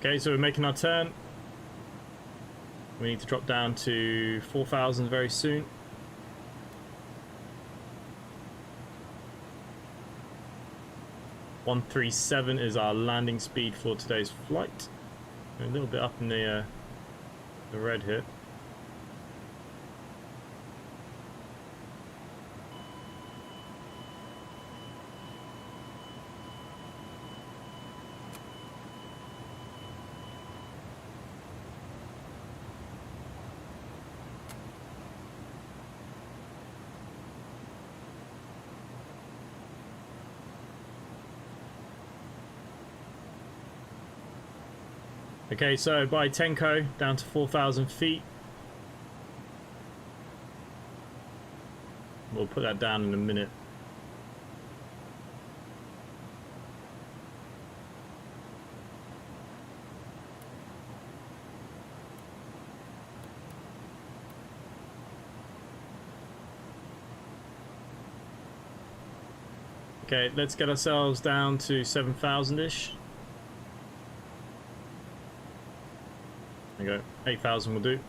Speaker 1: Okay, so we're making our turn. We need to drop down to 4,000 very soon. $137 is our landing speed for today's flight. We're a little bit up in the red here. Okay, so by Tenko down to 4,000 feet. We'll put that down in a minute. Okay, let's get ourselves down to 7,000-ish. There you go, 8,000 will do.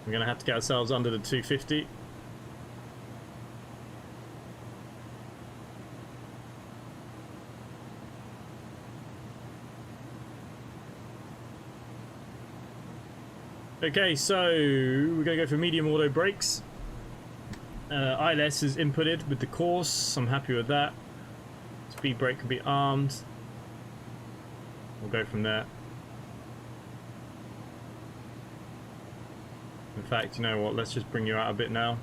Speaker 1: We're gonna have to get ourselves under the 250. Okay, so we're gonna go for medium auto brakes. ILS is inputted with the course. I'm happy with that. Speed brake can be armed. We'll go from there. In fact, you know what? Let's just bring you out a bit now.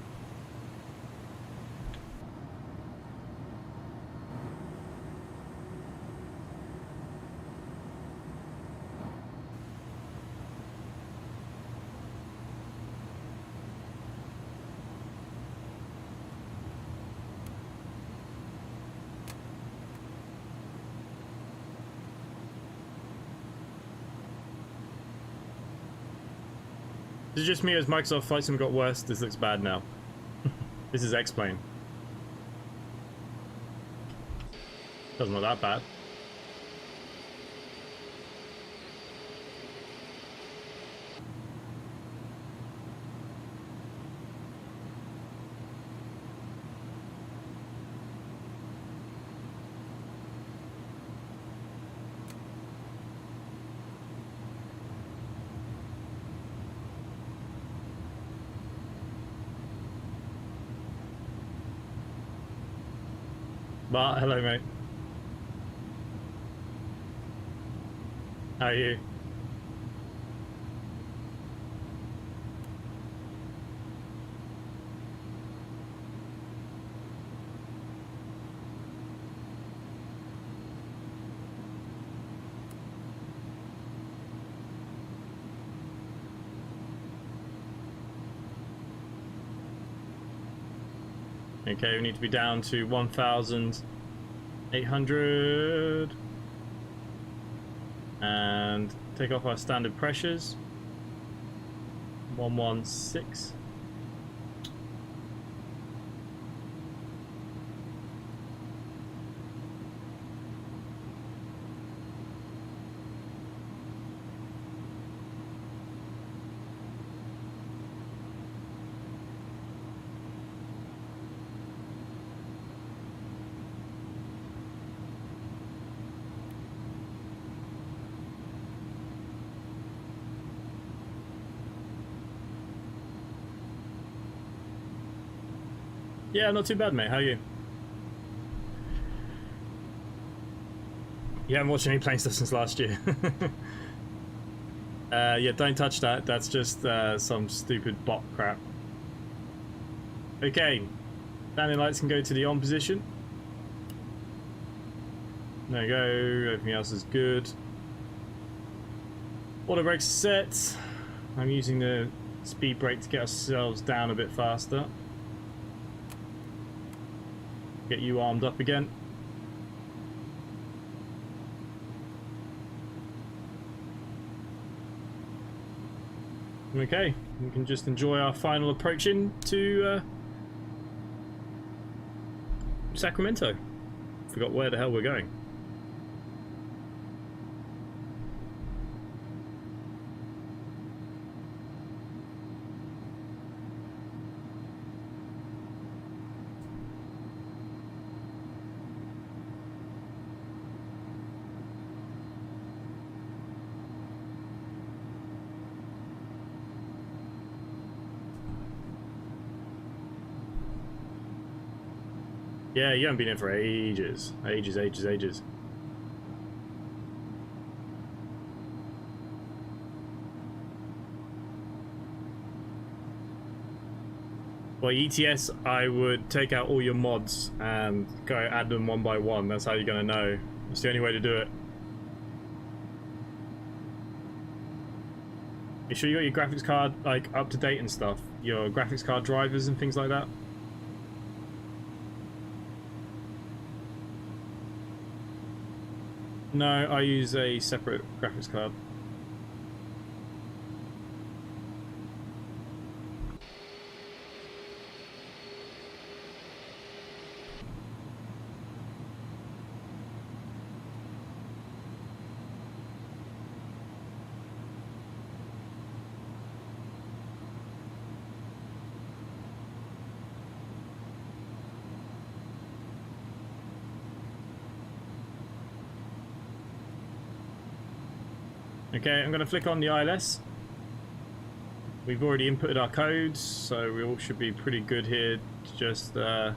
Speaker 1: Is it just me or has Microsoft Flight Sim got worse? This looks bad now. This is X-Plane. Doesn't look that bad. Bart, hello mate. How are you? Okay, we need to be down to 1,800 and take off our standard pressures. 116. Yeah, not too bad, mate. How are you? You haven't watched any plane stuff since last year. Yeah, don't touch that. That's just some stupid bot crap. Okay, landing lights can go to the on position. There you go. Everything else is good. Auto brakes are set. I'm using the speed brake to get ourselves down a bit faster. Get you armed up again. Okay, we can just enjoy our final approach into Sacramento. Forgot where the hell we're going. Yeah, you haven't been in for ages. Ages. Well, ETS, I would take out all your mods and go add them one by one. That's how you're going to know. It's the only way to do it. You sure you got your graphics card like up to date and stuff? Your graphics card drivers and things like that? No, I use a separate graphics card. Okay, I'm going to flick on the ILS. We've already inputted our codes, so we all should be pretty good here to just KC,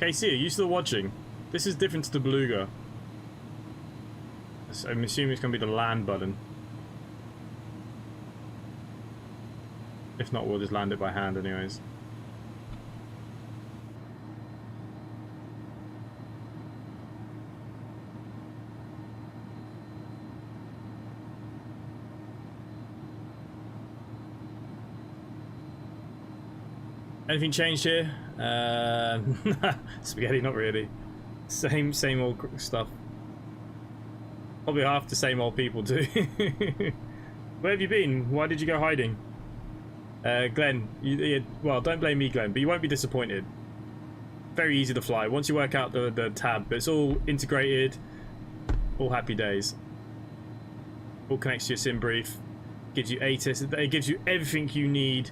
Speaker 1: are you still watching? This is different to the Beluga. I'm assuming it's going to be the land button. If not, we'll just land it by hand anyways. Anything changed here? Spaghetti, not really. Same old stuff. Probably half the same old people too. Where have you been? Why did you go hiding? Glenn, well, don't blame me, Glenn, but you won't be disappointed. Very easy to fly. Once you work out the tab, but it's all integrated. All happy days. All connects to your sim brief. Gives you ATIS. It gives you everything you need.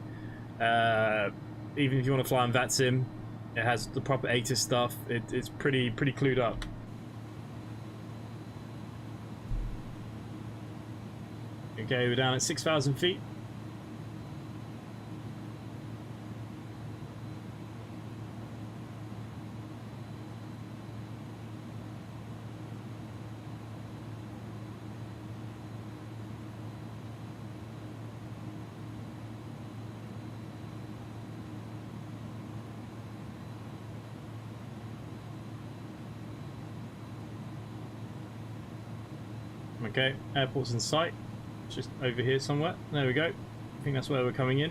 Speaker 1: Even if you want to fly on Vatsim, it has the proper ATIS stuff. It's pretty clued up. Okay, we're down at 6,000 feet. Okay, airport's in sight. Just over here somewhere. There we go. I think that's where we're coming in.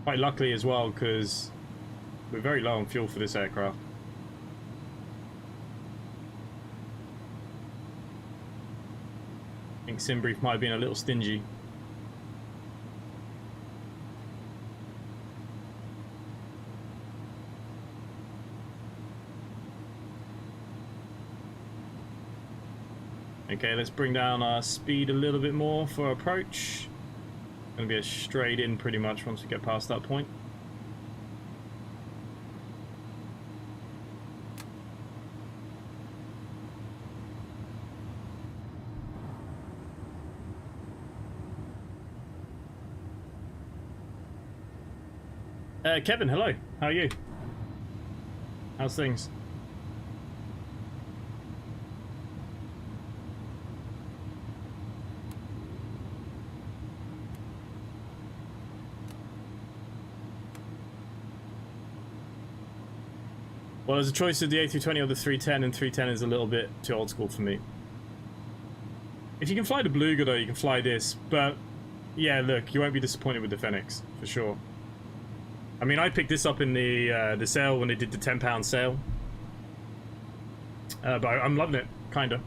Speaker 1: Quite luckily as well, because we're very low on fuel for this aircraft. I think SimBrief might have been a little stingy. Okay, let's bring down our speed a little bit more for approach. Gonna be a straight in pretty much once we get past that point. Kevin, hello. How are you? How's things? Well, there's a choice of the A320 or the 310, and 310 is a little bit too old school for me. If you can fly the Beluga, though, you can fly this. But, yeah, look, you won't be disappointed with the Fenix, for sure. I mean, I picked this up in the sale when they did the £10 sale. But I'm loving it, kind of.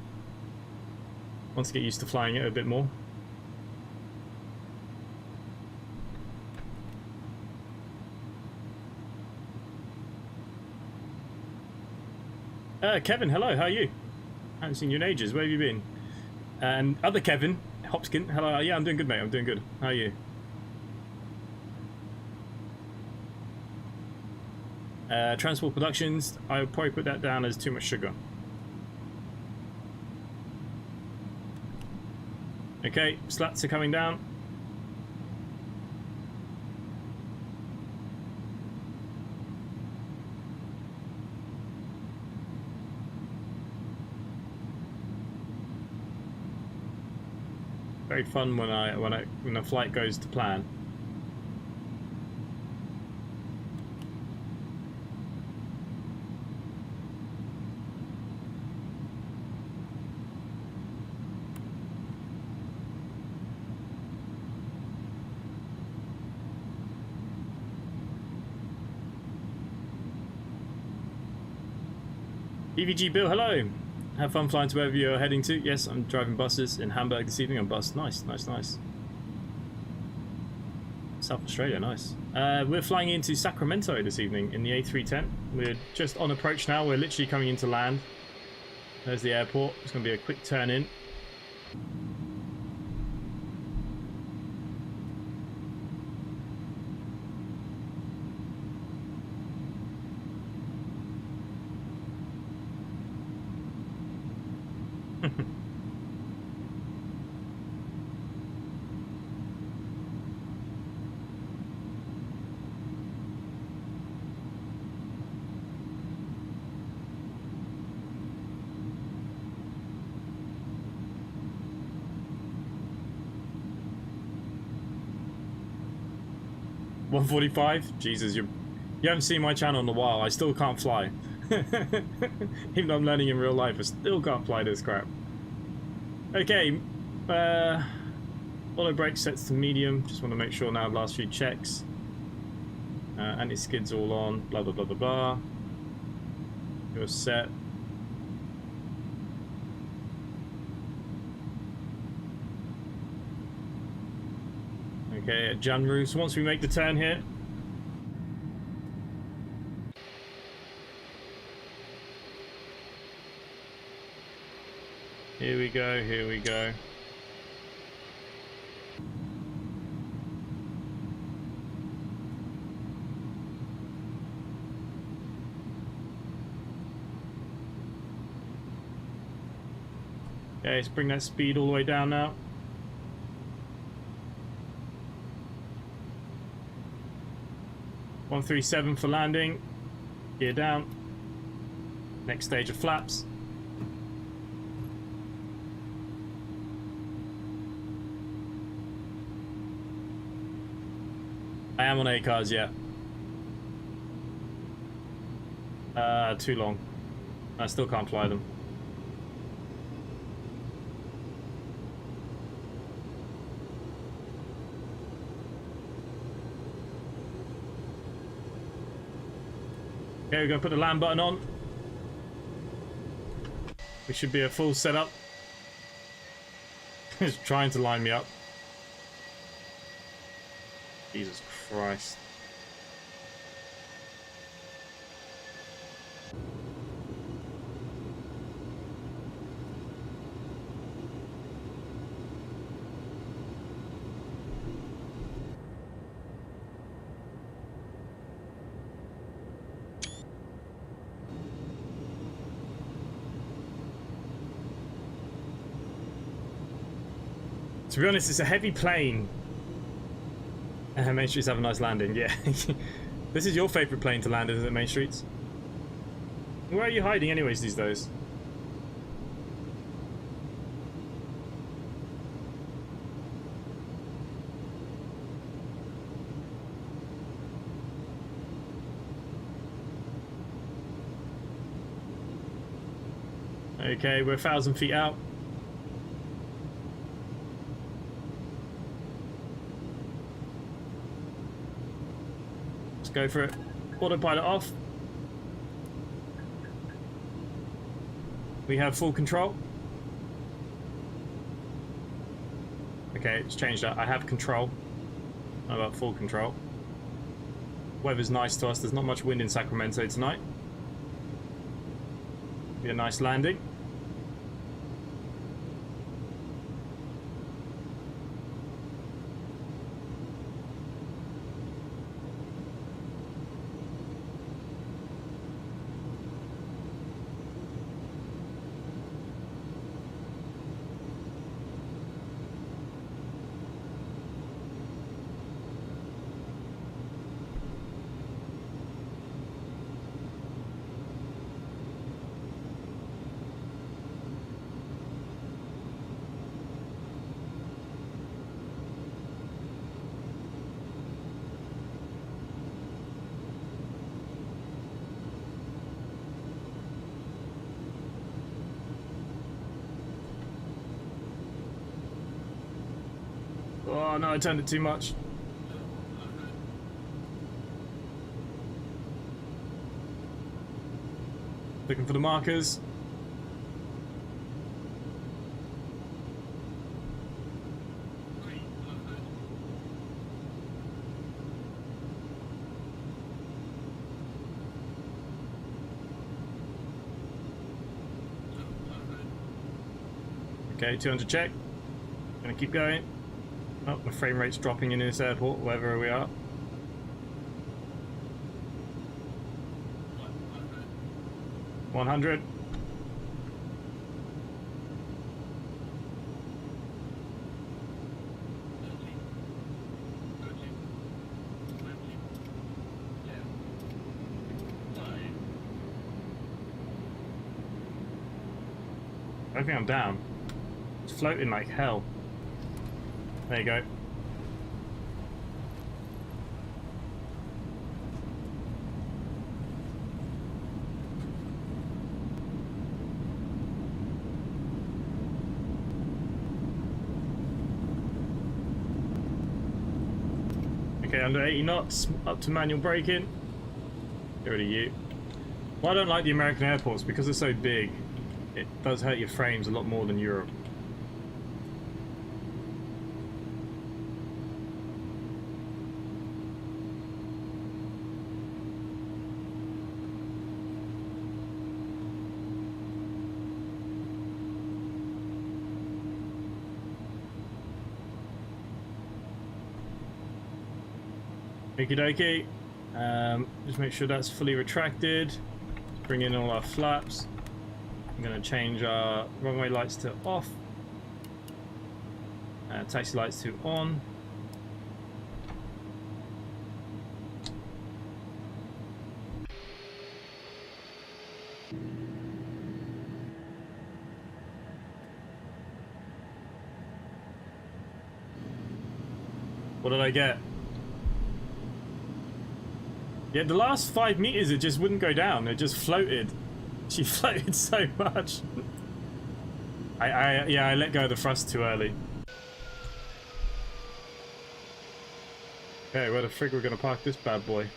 Speaker 1: Once I get used to flying it a bit more. Kevin, hello, how are you? I haven't seen you in ages, where have you been? And other Kevin, Hopskin, hello, yeah, I'm doing good, mate, I'm doing good. How are you? Transport Productions, I would probably put that down as too much sugar. Okay, slats are coming down. Very fun when a flight goes to plan. EVG Bill, hello. Have fun flying to wherever you're heading to. Yes, I'm driving buses in Hamburg this evening on bus. Nice, nice, nice. South Australia, nice. We're flying into Sacramento this evening in the A310. We're just on approach now. We're literally coming into land. There's the airport. It's going to be a quick turn in. $145? Jesus, you haven't seen my channel in a while. I still can't fly. Even though I'm learning in real life, I still can't fly this crap. Okay, auto brake sets to medium. Just want to make sure now, last few checks. Anti-skid's all on, blah blah blah blah blah. You're set. Okay, at Janru. So once we make the turn here, here we go, here we go. Okay, let's bring that speed all the way down now. $137 for landing. Gear down. Next stage of flaps. I am on A cars, yeah. Too long. I still can't fly them. Okay, we're going to put the land button on. We should be a full setup. It's trying to line me up. Jesus Christ. To be honest, it's a heavy plane. Main Streets have a nice landing, yeah. This is your favourite plane to land, isn't it, Main Streets? Where are you hiding anyways these days? Okay, we're 1,000 feet out. Go for it. Autopilot off. We have full control. Okay, it's changed that. I have control. How about full control? Weather's nice to us. There's not much wind in Sacramento tonight. Be a nice landing. Oh no, I turned it too much. Looking for the markers. Okay, 200 check. Gonna keep going. Oh, my frame rate's dropping in this airport, wherever we are. $100. I think I'm down. It's floating like hell. There you go. Okay, under 80 knots, up to manual braking. Get rid of you. Well, I don't like the American airports because they're so big. It does hurt your frames a lot more than Europe. Okie dokie. Just make sure that's fully retracted. Bring in all our flaps. I'm going to change our runway lights to off. Taxi lights to on. What did I get? Yeah, the last 5 meters it just wouldn't go down. It just floated. She floated so much. Yeah, I let go of the thrust too early. Okay, where the frig we're gonna park this bad boy?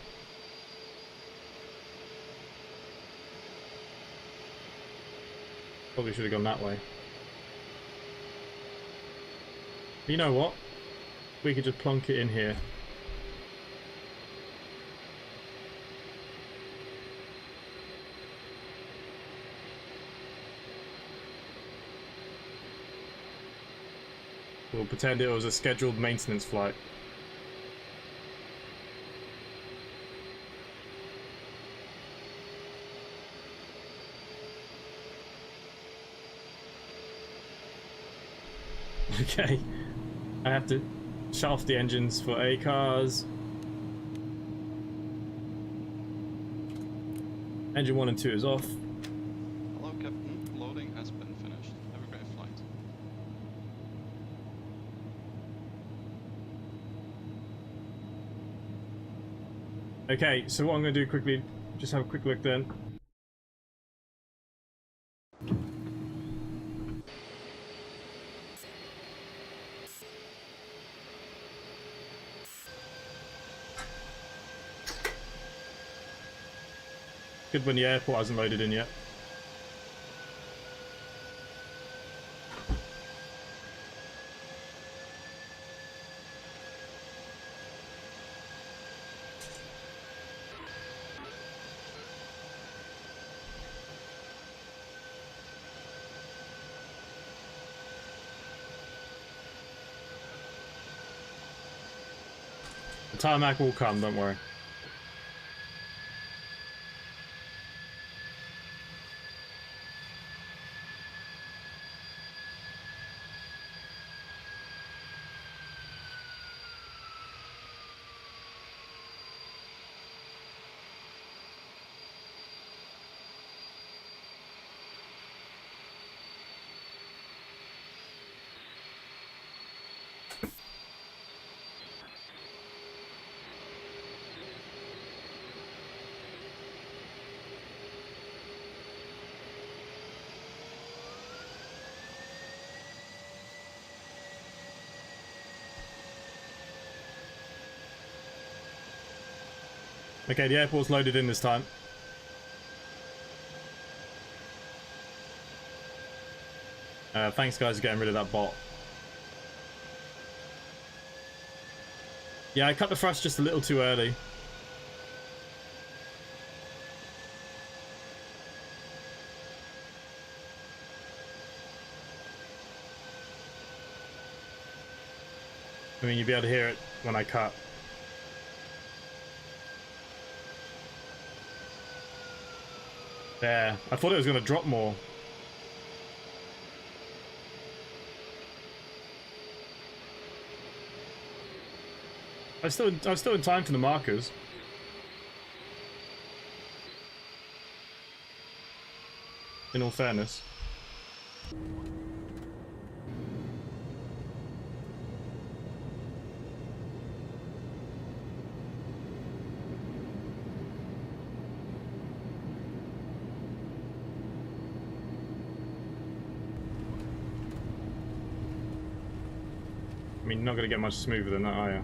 Speaker 1: Probably should have gone that way. You know what? We could just plonk it in here. We'll pretend it was a scheduled maintenance flight. Okay, I have to shut off the engines for A cars. Engine 1 and 2 is off.
Speaker 2: Hello, Captain. Loading has been finished. Have a great flight.
Speaker 1: Okay, so what I'm going to do quickly, just have a quick look then. Good when the airport hasn't loaded in yet. The tarmac will come, don't worry. Okay, the airport's loaded in this time. Thanks guys for getting rid of that bot. Yeah, I cut the thrust just a little too early. I mean, you'll be able to hear it when I cut. There. I thought it was going to drop more. I was still in time for the markers. In all fairness. I mean, you're not going to get much smoother than that, are you?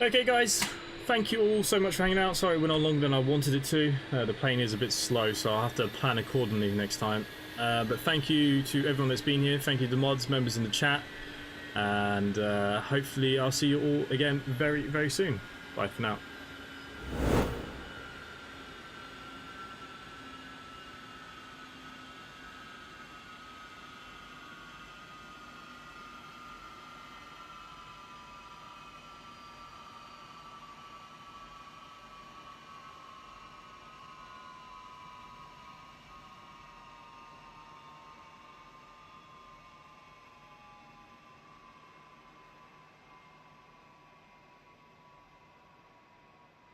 Speaker 1: Okay guys, thank you all so much for hanging out. Sorry it went on longer than I wanted it to. The plane is a bit slow, so I'll have to plan accordingly next time. But thank you to everyone that's been here. Thank you to the mods, members in the chat. And hopefully I'll see you all again very, very soon. Bye for now.